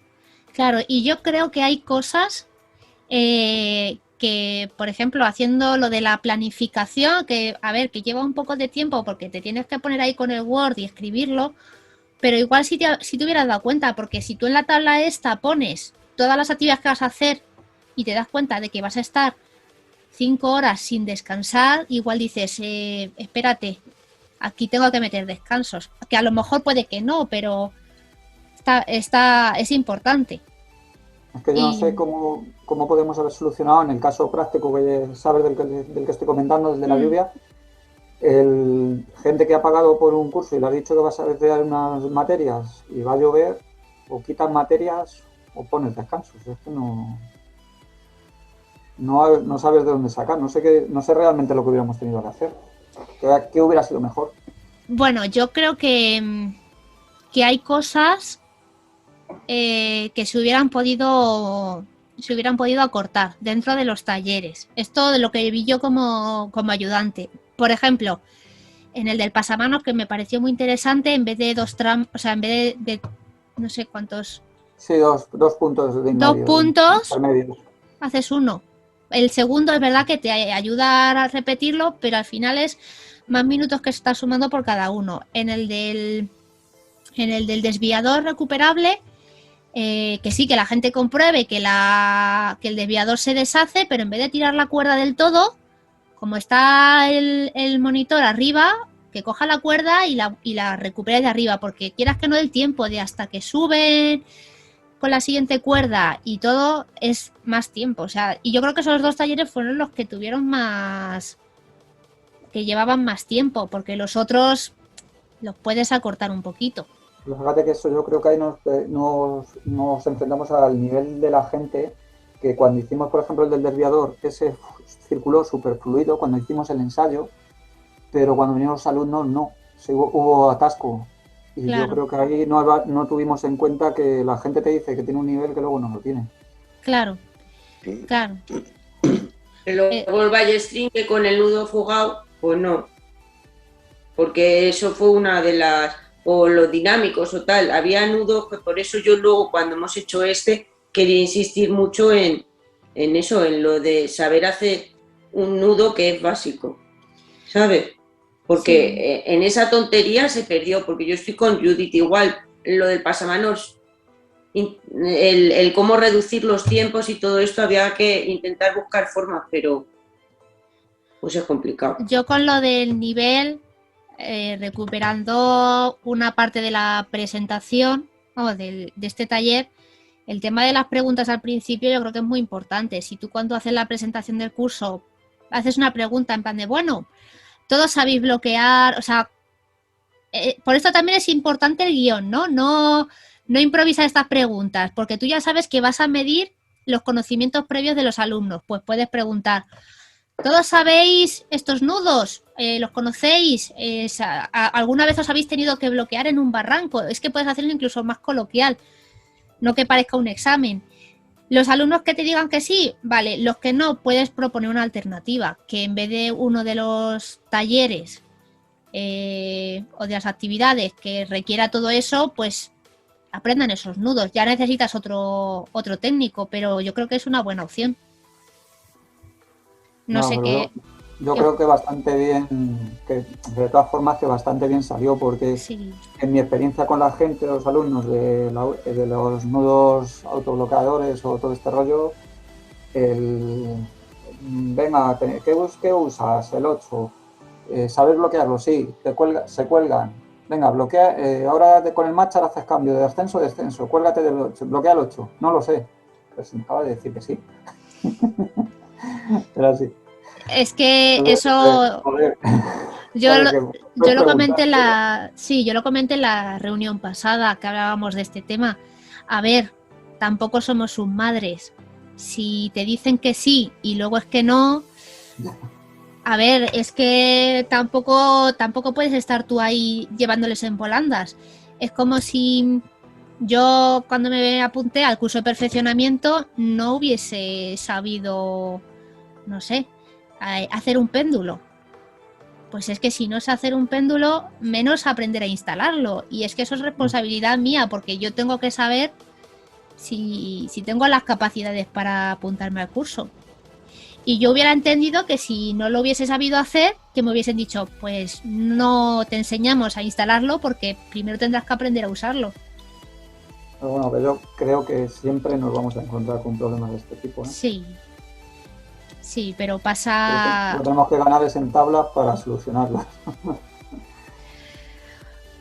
S1: Claro, y yo creo que hay cosas que, por ejemplo, haciendo lo de la planificación, que, a ver, que lleva un poco de tiempo porque te tienes que poner ahí con el Word y escribirlo, pero igual si te hubieras dado cuenta, porque si tú en la tabla esta pones todas las actividades que vas a hacer y te das cuenta de que vas a estar 5 horas sin descansar, igual dices, espérate, aquí tengo que meter descansos, que a lo mejor puede que no, pero es importante.
S2: Es que yo no sé cómo podemos haber solucionado en el caso práctico que sabes del que estoy comentando, el de la lluvia, gente que ha pagado por un curso y le ha dicho que vas a ver unas materias y va a llover, o quitas materias o pones descansos. Es que no sabes de dónde sacar. No sé realmente lo que hubiéramos tenido que hacer. ¿Qué hubiera sido mejor?
S1: Bueno, yo creo que hay cosas que se hubieran podido acortar dentro de los talleres. Esto de lo que vi yo como ayudante. Por ejemplo, en el del pasamanos, que me pareció muy interesante, en vez de en vez de no sé cuántos.
S2: Sí, dos puntos de
S1: Dos
S2: medio,
S1: puntos,
S2: intermedios.
S1: haces uno. El segundo es verdad que te ayuda a repetirlo, pero al final es más minutos que estás sumando por cada uno. En el del desviador recuperable, que sí, que la gente compruebe que el desviador se deshace, pero en vez de tirar la cuerda del todo, como está el monitor arriba, que coja la cuerda y la recupere de arriba, porque quieras que no, el tiempo de hasta que suben con la siguiente cuerda y todo es más tiempo. O sea, y yo creo que esos dos talleres fueron los que que llevaban más tiempo, porque los otros los puedes acortar un poquito.
S2: Fíjate que eso yo creo que ahí nos enfrentamos al nivel de la gente, que cuando hicimos, por ejemplo, el del desviador, ese circuló súper fluido cuando hicimos el ensayo, pero cuando vinieron los alumnos no, hubo atasco. Y claro, yo creo que ahí no tuvimos en cuenta que la gente te dice que tiene un nivel que luego no lo tiene.
S1: Claro, claro.
S4: Luego el ballestrín, que con el nudo fugado, pues no. Porque eso fue una de las... o los dinámicos o tal, había nudos, que por eso yo luego cuando hemos hecho quería insistir mucho en eso, en lo de saber hacer un nudo que es básico, ¿sabes? Porque sí, en esa tontería se perdió, porque yo estoy con Judith igual, lo del pasamanos, el cómo reducir los tiempos y todo esto, había que intentar buscar formas, pero pues es complicado.
S1: Yo con lo del nivel... recuperando una parte de la presentación de este taller, el tema de las preguntas al principio yo creo que es muy importante. Si tú cuando haces la presentación del curso haces una pregunta en plan de, bueno, todos sabéis bloquear, o sea, por esto también es importante el guión, ¿no? No improvisar estas preguntas, porque tú ya sabes que vas a medir los conocimientos previos de los alumnos. Pues puedes preguntar, ¿todos sabéis estos nudos? ¿Los conocéis? ¿Alguna vez os habéis tenido que bloquear en un barranco? Es que puedes hacerlo incluso más coloquial, no que parezca un examen. Los alumnos que te digan que sí, vale. Los que no, puedes proponer una alternativa, que en vez de uno de los talleres o de las actividades que requiera todo eso, pues aprendan esos nudos. Ya necesitas otro técnico, pero yo creo que es una buena opción. No sé qué...
S2: Yo creo que bastante bien, que de todas formas que bastante bien salió, porque sí, en mi experiencia con la gente, los alumnos de los nudos autobloqueadores o todo este rollo, venga, ¿qué usas? El 8, ¿sabes bloquearlo? Sí, se cuelgan. Venga, bloquea, ahora con el match haces cambio de ascenso a descenso, cuélgate del 8, bloquea el 8, no lo sé, pues me acaba de decir que sí. Pero sí.
S1: Es que eso yo lo comenté en la reunión pasada que hablábamos de este tema. A ver, tampoco somos sus madres. Si te dicen que sí y luego es que no, A ver, es que tampoco puedes estar tú ahí llevándoles en volandas. Es como si yo cuando me apunté al curso de perfeccionamiento no hubiese sabido, no sé, hacer un péndulo. Pues es que si no sé hacer un péndulo, menos aprender a instalarlo. Y es que eso es responsabilidad mía, porque yo tengo que saber si tengo las capacidades para apuntarme al curso. Y yo hubiera entendido que si no lo hubiese sabido hacer, que me hubiesen dicho, pues no te enseñamos a instalarlo porque primero tendrás que aprender a usarlo.
S2: Pero bueno, que yo creo que siempre nos vamos a encontrar con problemas de este tipo, ¿no?
S1: Sí, pero pasa...
S2: Lo que tenemos que ganar es en tablas para solucionarlas.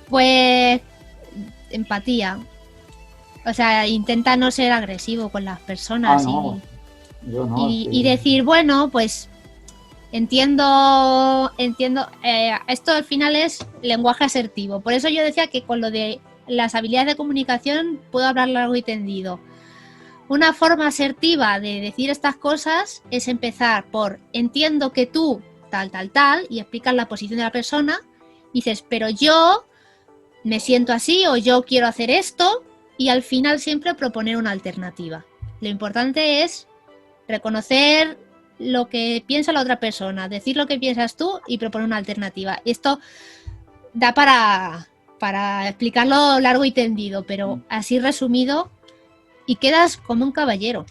S1: Pues empatía. O sea, intenta no ser agresivo con las personas
S2: No. Yo no,
S1: y decir, bueno, pues entiendo, esto al final es lenguaje asertivo. Por eso yo decía que con lo de las habilidades de comunicación puedo hablar largo y tendido. Una forma asertiva de decir estas cosas es empezar por entiendo que tú tal, y explicar la posición de la persona. Dices, pero yo me siento así o yo quiero hacer esto, y al final siempre proponer una alternativa. Lo importante es reconocer lo que piensa la otra persona, decir lo que piensas tú y proponer una alternativa. Esto da para explicarlo largo y tendido, pero así resumido y quedas como un caballero.